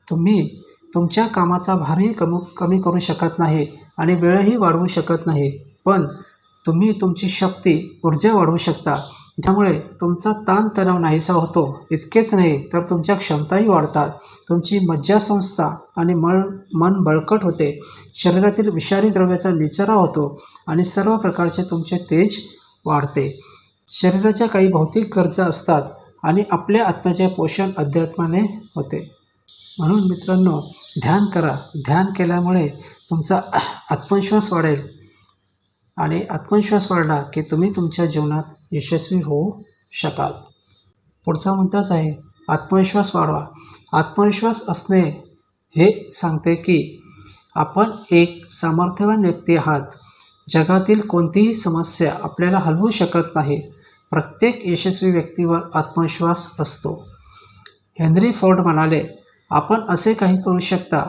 तुम्ही तुमच्या कामाचा भारही कमी करू शकत नाही आणि वेळही वाढवू शकत नाही, पण तुम्ही तुमची शक्ती, ऊर्जा वाढवू शकता, ज्यामुळे तुमचा ताणतणाव नाहीसा होतो. इतकेच नाही तर तुमच्या क्षमताही वाढतात, तुमची मज्जासंस्था आणि मन बळकट होते, शरीरातील विषारी द्रव्याचा निचरा होतो आणि सर्व प्रकारचे तुमचे तेज वाढते. शरीराच्या काही भौतिक गरजा असतात आणि आपल्या आत्म्याचे पोषण अध्यात्माने होते. म्हणून मित्रांनो, ध्यान करा. ध्यान केल्यामुळे तुमचा आत्मविश्वास वाढेल आणि आत्मविश्वास वाढला की तुम्ही तुमच्या जीवनात यशस्वी होऊ शकाल. पुढचा मुद्दाच आहे आत्मविश्वास वाढवा. आत्मविश्वास असणे हे सांगते की आपण एक सामर्थ्यवान व्यक्ती आहात. जगातील कोणतीही समस्या आपल्याला हलवू शकत नाही. प्रत्येक यशस्वी व्यक्तीवर आत्मविश्वास असतो. हेनरी फोर्ड म्हणाले, आपण असे काही करू शकता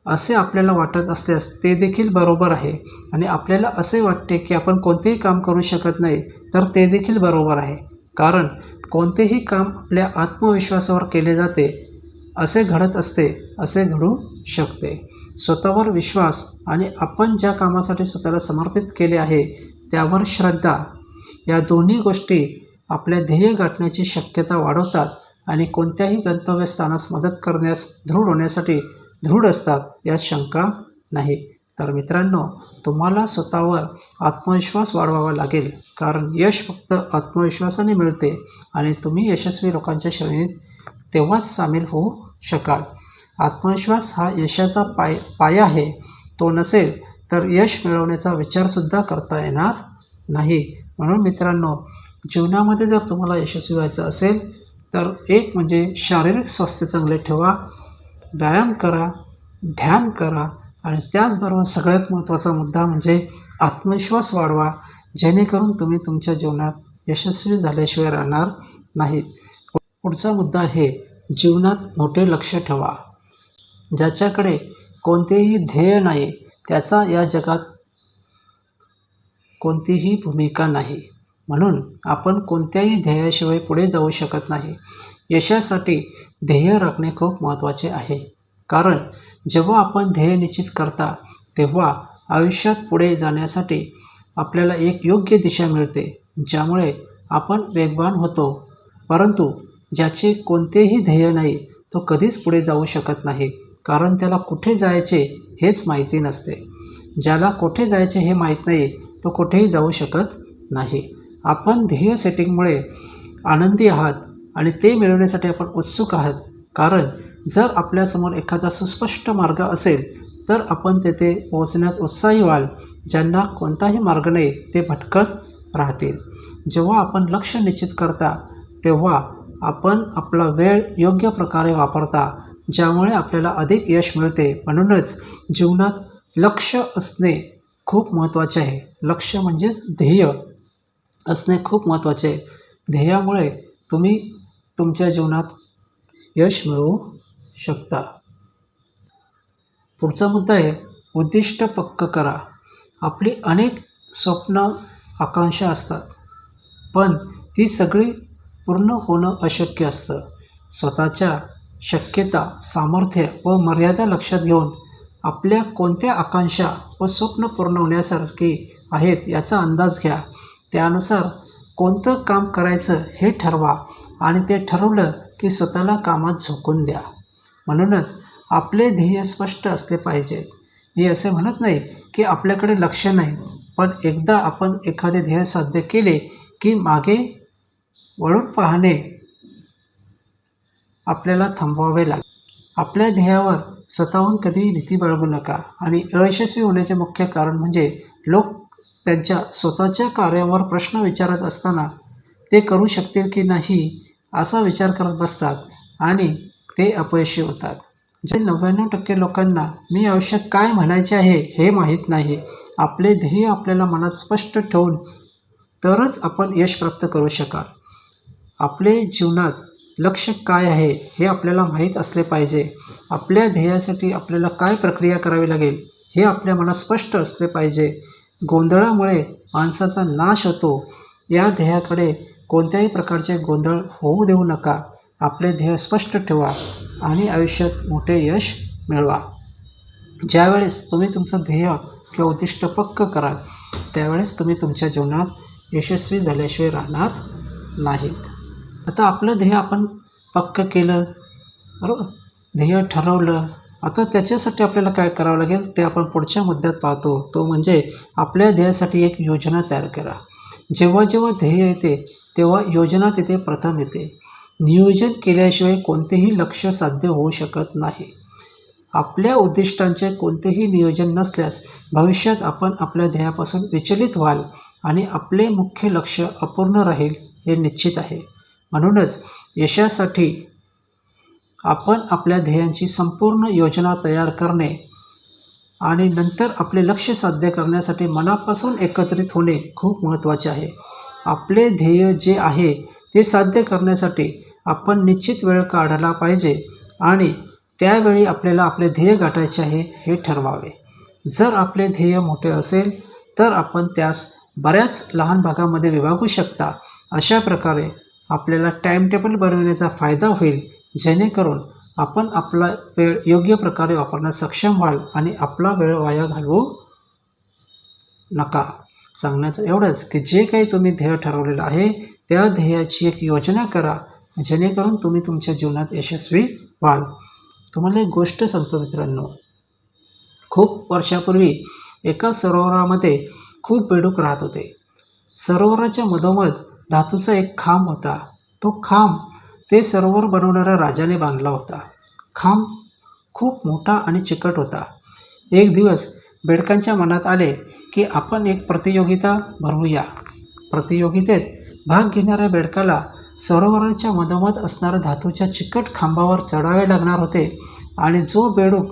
असे आपल्याला वाटत असल्यास ते देखील बरोबर आहे आणि आपल्याला असे वाटते की आपण कोणतेही काम करू शकत नाही तर ते देखील बरोबर आहे. कारण कोणतेही काम आपल्या आत्मविश्वासावर केले जाते असे घडत असते, असे घडू शकते. स्वतःवर विश्वास आणि आपण ज्या कामासाठी स्वतःला समर्पित केले आहे त्यावर श्रद्धा या दोन्ही गोष्टी आपल्या ध्येय गाठण्याची शक्यता वाढवतात आणि कोणत्याही गंतव्यस्थानास मदत करण्यास दृढ होण्यासाठी दृढ असतात यात शंका नाही. तर मित्रांनो, तुम्हाला स्वतःवर आत्मविश्वास वाढवावा लागेल कारण यश फक्त आत्मविश्वासाने मिळते आणि तुम्ही यशस्वी लोकांच्या श्रेणीत तेव्हाच सामील होऊ शकाल. आत्मविश्वास हा यशाचा पाया आहे. तो नसेल तर यश मिळवण्याचा विचारसुद्धा करता येणार नाही. म्हणून मित्रांनो, जीवनामध्ये जर तुम्हाला यशस्वी व्हायचं असेल तर एक म्हणजे शारीरिक स्वास्थ्य चांगले ठेवा, व्यायाम करा, ध्यान करा आणि त्याचबरोबर सगळ्यात महत्त्वाचा मुद्दा म्हणजे आत्मविश्वास वाढवा, जेणेकरून तुम्ही तुमच्या जीवनात यशस्वी झाल्याशिवाय राहणार नाहीत. पुढचा मुद्दा आहे जीवनात मोठे लक्ष्य ठेवा. ज्याच्याकडे कोणतेही ध्येय नाही त्याचा या जगात कोणतीही भूमिका नाही. म्हणून आपण कोणत्याही ध्येयाशिवाय पुढे जाऊ शकत नाही. यशासाठी ध्येय राखणे खूप महत्त्वाचे आहे. कारण जेव्हा आपण ध्येय निश्चित करता तेव्हा आयुष्यात पुढे जाण्यासाठी आपल्याला एक योग्य दिशा मिळते, ज्यामुळे आपण वेगवान होतो. परंतु ज्याचे कोणतेही ध्येय नाही तो कधीच पुढे जाऊ शकत नाही, कारण त्याला कुठे जायचे हेच माहिती नसते. ज्याला कुठे जायचे हे माहीत नाही तो कुठेही जाऊ शकत नाही. आपण ध्येय सेटिंगमुळे आनंदी आहात आणि ते मिळवण्यासाठी आपण उत्सुक आहात. कारण जर आपल्यासमोर एखादा सुस्पष्ट मार्ग असेल तर आपण तेथे पोहोचण्यास उत्साही व्हाल. ज्यांना कोणताही मार्ग नाही ते भटकत राहतील. जेव्हा आपण लक्ष्य निश्चित करता तेव्हा आपण आपला वेळ योग्य प्रकारे वापरता, ज्यामुळे आपल्याला अधिक यश मिळते. म्हणूनच जीवनात लक्ष्य असणे खूप महत्त्वाचे आहे. लक्ष्य म्हणजेच ध्येय असणे खूप महत्त्वाचे आहे. ध्येयामुळे तुम्ही तुमच्या जीवनात यश मिळवू शकता. पुढचा मुद्दा आहे उद्दिष्ट पक्क करा. आपली अनेक स्वप्न आकांक्षा असतात, पण ती सगळी पूर्ण होणं अशक्य असतं. स्वतःच्या शक्यता, सामर्थ्य व मर्यादा लक्षात घेऊन आपल्या कोणत्या आकांक्षा व स्वप्न पूर्ण होण्यासारखी आहेत याचा अंदाज घ्या. त्यानुसार कोणतं काम करायचं हे ठरवा आणि ते ठरवलं की स्वतःला कामात झोकून द्या. म्हणूनच आपले ध्येय स्पष्ट असले पाहिजेत. मी असे म्हणत नाही की आपल्याकडे लक्ष्य नाही, पण एकदा आपण एखादे ध्येय साध्य केले की मागे वळून पाहणे आपल्याला थांबवावे लागेल. आपल्या ध्येयावर स्वतःहून कधीही भीती बाळगू नका. आणि अयशस्वी होण्याचे मुख्य कारण म्हणजे लोक त्यांच्या स्वतःच्या कार्यावर प्रश्न विचारत असताना ते करू शकतील की नाही असा विचार करत बसतात आणि ते अपयशी होतात. जे 99% लोकांना मी आयुष्यात काय म्हणायचे आहे हे माहीत नाही. आपले ध्येय आपल्याला मनात स्पष्ट ठेवून तरच आपण यश प्राप्त करू शकाल. आपले जीवनात लक्ष्य काय आहे हे आपल्याला माहीत असले पाहिजे. आपल्या ध्येयासाठी आपल्याला काय प्रक्रिया करावी लागेल हे आपल्या मनात स्पष्ट असले पाहिजे. गोंधळामुळे माणसाचा नाश होतो. या ध्येयाकडे कोणत्याही प्रकारचे गोंधळ होऊ देऊ नका. आपले ध्येय स्पष्ट ठेवा आणि आयुष्यात मोठे यश मिळवा. ज्यावेळेस तुम्ही तुमचं ध्येय किंवा उद्दिष्ट पक्क कराल त्यावेळेस तुम्ही तुमच्या जीवनात यशस्वी झाल्याशिवाय राहणार नाहीत. आता आपलं ध्येय आपण पक्क केलं, बरोबर, ध्येय ठरवलं. आता त्याच्यासाठी आपल्याला काय करावं लागेल ते आपण पुढच्या मुद्द्यात पाहतो. तो म्हणजे आपल्या ध्येयासाठी एक योजना तयार करा. जेव्हा जेव्हा ध्येय येते तेव्हा योजना तिथे प्रथम येते. नियोजन केल्याशिवाय कोणतेही लक्ष्य साध्य होऊ शकत नाही. आपल्या उद्दिष्टांचे कोणतेही नियोजन नसल्यास भविष्यात आपण आपल्या ध्येयापासून विचलित व्हाल आणि आपले मुख्य लक्ष्य अपूर्ण राहील हे निश्चित आहे. म्हणूनच यशासाठी आपण आपल्या ध्येयांची संपूर्ण योजना तयार करणे आणि नंतर आपले लक्ष्य साध्य करण्यासाठी मनापासून एकत्रित होणे खूप महत्त्वाचे आहे. आपले ध्येय जे आहे ते साध्य करण्यासाठी आपण निश्चित वेळ काढला पाहिजे आणि त्यावेळी आपल्याला आपले ध्येय गाठायचे आहे हे ठरवावे. जर आपले ध्येय मोठे असेल तर आपण त्यास बऱ्याच लहान भागामध्ये विभागू शकता. अशा प्रकारे आपल्याला टाईम टेबल बनवण्याचा फायदा होईल, जेणेकरून आपण आपला वेळ योग्य प्रकारे वापरण्यास सक्षम व्हाल आणि आपला वेळ वाया घालवू नका. सांगण्याचं एवढंच की जे काही तुम्ही ध्येय ठरवलेलं आहे त्या ध्येयाची एक योजना करा, जेणेकरून तुम्ही तुमच्या जीवनात यशस्वी व्हाल. तुम्हाला एक गोष्ट सांगतो मित्रांनो, खूप वर्षापूर्वी एका सरोवरामध्ये खूप बेडूक राहत होते. सरोवराच्या मधोमध धातूचा एक खांब होता. तो खांब ते सरोवर बनवणाऱ्या राजाने बांधला होता. खांब खूप मोठा आणि चिकट होता. एक दिवस बेडकांच्या मनात आले की आपण एक प्रतियोगिता भरवूया. प्रतियोगितेत भाग घेणाऱ्या बेडकाला सरोवराच्या मधोमध असणाऱ्या धातूच्या चिकट खांबावर चढावे लागणार होते आणि जो बेडूक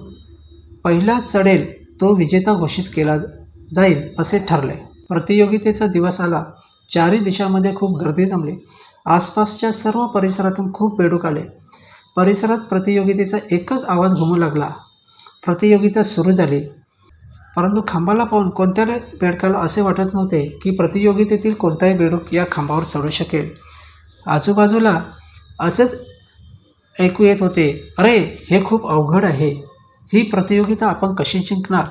पहिला चढेल तो विजेता घोषित केला जाईल असे ठरले. प्रतियोगितेचा दिवस आला. चारही दिशांमध्ये खूप गर्दी जमली. आसपासच्या सर्व परिसरातून खूप बेडूक आले. परिसरात प्रतियोगितेचा एकच आवाज घुमू लागला. प्रतियोगिता सुरू झाली. परंतु खांबाला पाहून कोणत्याही बेडकाला असे वाटत नव्हते की प्रतियोगितेतील कोणताही बेडूक या खांबावर चढू शकेल. आजूबाजूला असेच ऐकू येत होते, अरे हे खूप अवघड आहे. ही प्रतियोगिता आपण कशी जिंकणार?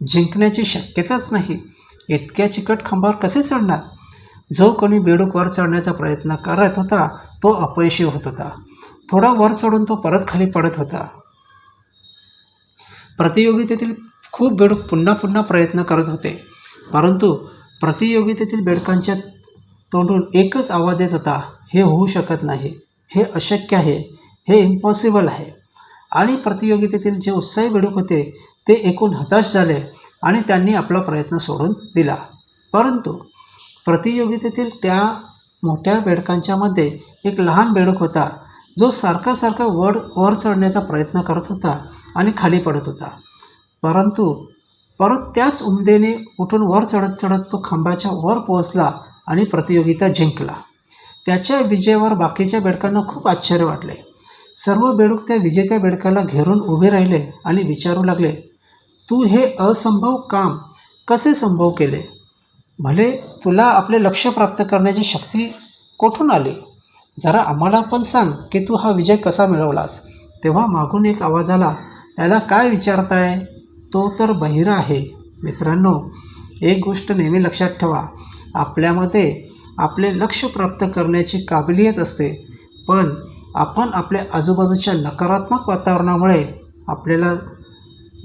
जिंकण्याची शक्यताच नाही. इतक्या चिकट खांबावर कसे चढणार? जो कोणी बेडूक वर चढण्याचा प्रयत्न करत होता तो अपयशी होत होता. थोडा वर चढून तो परत खाली पडत होता. प्रतियोगितेतील खूप बेडूक पुन्हा पुन्हा प्रयत्न करत होते, परंतु प्रतियोगितेतील बेडकांच्या तोंडून एकच आवाज येत होता, हे होऊ शकत नाही, हे अशक्य आहे, हे इम्पॉसिबल आहे. आणि प्रतियोगितेतील जे उत्साही बेडूक होते ते ऐकून हताश झाले आणि त्यांनी आपला प्रयत्न सोडून दिला. परंतु प्रतियोगितेतील त्या मोठ्या बेडकांच्या मध्ये एक लहान बेडूक होता, जो सारखा वर चढण्याचा प्रयत्न करत होता आणि खाली पडत होता. परंतु परत त्याच उमदेने उठून वर चढत चढत तो खांबाच्या वर पोहोचला आणि प्रतियोगिता जिंकला. त्याच्या विजयावर बाकीच्या बेडकांना खूप आश्चर्य वाटले. सर्व बेडूक त्या विजेत्या बेडकाला घेरून उभे राहिले आणि विचारू लागले, तू हे असंभव काम कसे संभव केले? भले तुला आपले लक्ष्य प्राप्त करण्याची शक्ती कोठून आली? जरा आम्हाला पण सांग की तू हा विजय कसा मिळवलास? तेव्हा मागून एक आवाज आला, याला काय विचारताय? तो तर बहिरा आहे. मित्रांनो, एक गोष्ट नेहमी लक्षात ठेवा, आपल्यामध्ये आपले लक्ष्य प्राप्त करण्याची काबिलियत असते, पण आपण आपल्या आजूबाजूच्या नकारात्मक वातावरणामुळे आपल्याला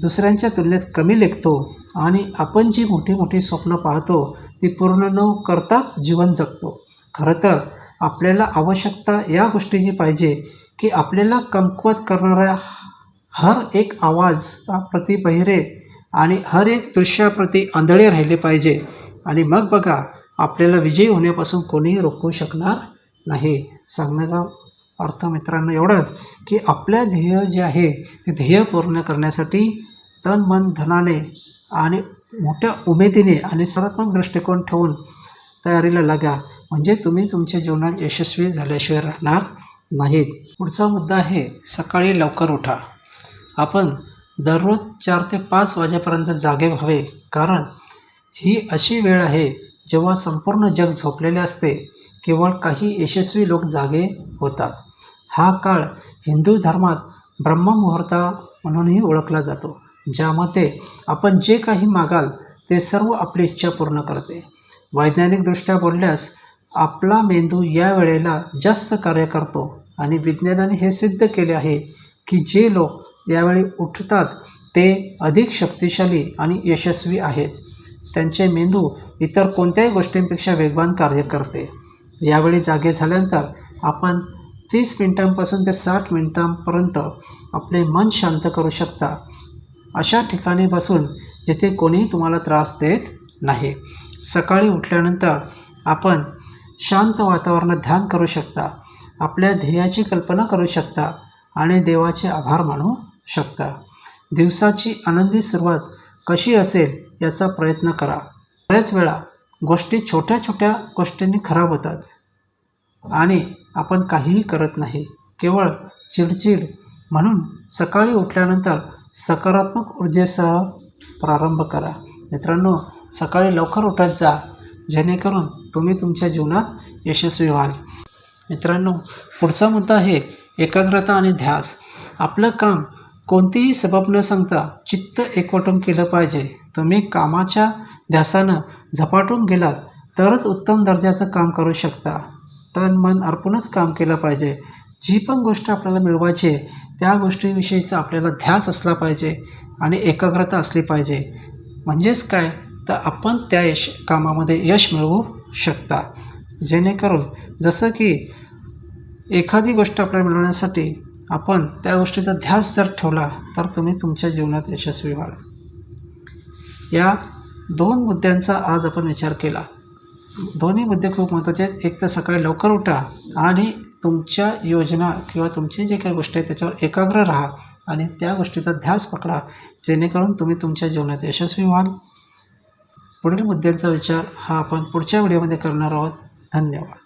दुसऱ्यांच्या तुलनेत कमी लेखतो आणि आपण जी मोठी मोठी स्वप्न पाहतो ती पूर्ण न करताच जीवन जगतो. खरं तर आपल्याला आवश्यकता या गोष्टीची पाहिजे की आपल्याला कमकुवत करणाऱ्या हर एक आवाजाप्रती बहिरे आणि हर एक दृश्याप्रती आंधळे राहिले पाहिजे आणि मग बघा आपल्याला विजयी होण्यापासून कोणीही रोखू शकणार नाही. सांगण्याचा अर्थ मित्रांनो एवढाच की आपल्या ध्येय जे आहे ते ध्येय पूर्ण करण्यासाठी तन मन धनाने आणि मोठ्या उमेदीने आणि सकारात्मक दृष्टिकोन ठेवून तयारीला लागा, म्हणजे तुम्ही तुमच्या जीवनात यशस्वी झाल्याशिवाय राहणार नाहीत. पुढचा मुद्दा आहे सकाळी लवकर उठा. आपण दररोज 4 ते 5 वाजेपर्यंत जागे व्हावे, कारण ही अशी वेळ आहे जेव्हा संपूर्ण जग झोपलेले असते. केवळ काही यशस्वी लोक जागे होतात. हा काळ हिंदू धर्मात ब्रह्ममुहूर्त म्हणूनही ओळखला जातो, ज्यामध्ये आपण जे काही मागाल ते सर्व आपली इच्छा पूर्ण करते. वैज्ञानिकदृष्ट्या बोलल्यास आपला मेंदू या वेळेला जास्त कार्य करतो आणि विज्ञानाने हे सिद्ध केले आहे की जे लोक यावेळी उठतात ते अधिक शक्तिशाली आणि यशस्वी आहेत. त्यांचे मेंदू इतर कोणत्याही गोष्टींपेक्षा वेगवान कार्य करते. यावेळी जागे झाल्यानंतर आपण 30 मिनिटांपासून ते 60 मिनिटांपर्यंत आपले मन शांत करू शकता. अशा ठिकाणी बसून जिथे कोणीही तुम्हाला त्रास देत नाही. सकाळी उठल्यानंतर आपण शांत वातावरणात ध्यान करू शकता. आपल्या ध्येयाची कल्पना करू शकता आणि देवाचे आभार मानू शकता. दिवसाची आनंदी सुरुवात कशी असेल याचा प्रयत्न करा. बऱ्याच वेळा गोष्टी छोट्या छोट्या गोष्टींनी खराब होतात आणि आपण काहीही करत नाही, केवळ चिडचिड. म्हणून सकाळी उठल्यानंतर सकारात्मक ऊर्जेसह प्रारंभ करा. मित्रांनो, सकाळी लवकर उठत जा, जेणेकरून तुम्ही तुमच्या जीवनात यशस्वी व्हाल. मित्रांनो, पुढचा मुद्दा आहे एकाग्रता आणि ध्यास. आपलं काम कोणतीही सबब न सांगता चित्त एकवटून केलं पाहिजे. तुम्ही कामाच्या ध्यासानं झपाटून गेलात तरच उत्तम दर्जाचं काम करू शकता. तन मन अर्पूनच काम केलं पाहिजे. जी पण गोष्ट आपल्याला मिळवायची आहे त्या गोष्टीविषयीचा आपल्याला ध्यास असला पाहिजे आणि एकाग्रता असली पाहिजे. म्हणजेच काय, तर आपण त्या कामामध्ये यश मिळवू शकता. जेणेकरून जसं की एखादी गोष्ट आपल्याला मिळवण्यासाठी आपण त्या गोष्टीचा ध्यास जर ठेवला तर तुम्ही तुमच्या जीवनात यशस्वी व्हाल. या 2 मुद्द्यांचा आज आपण विचार केला. दोन्ही मुद्दे खूप महत्त्वाचे आहेत. एक तर सकाळी लवकर उठा आणि तुमच्या योजना किंवा तुमची जे काही गोष्ट आहे त्याच्यावर एकाग्र राहा आणि त्या गोष्टीचा ध्यास पकडा, जेणेकरून तुम्ही तुमच्या जीवनात यशस्वी व्हाल. पुढील मुद्द्यांचा विचार हा आपण पुढच्या व्हिडिओमध्ये करणार आहोत. धन्यवाद.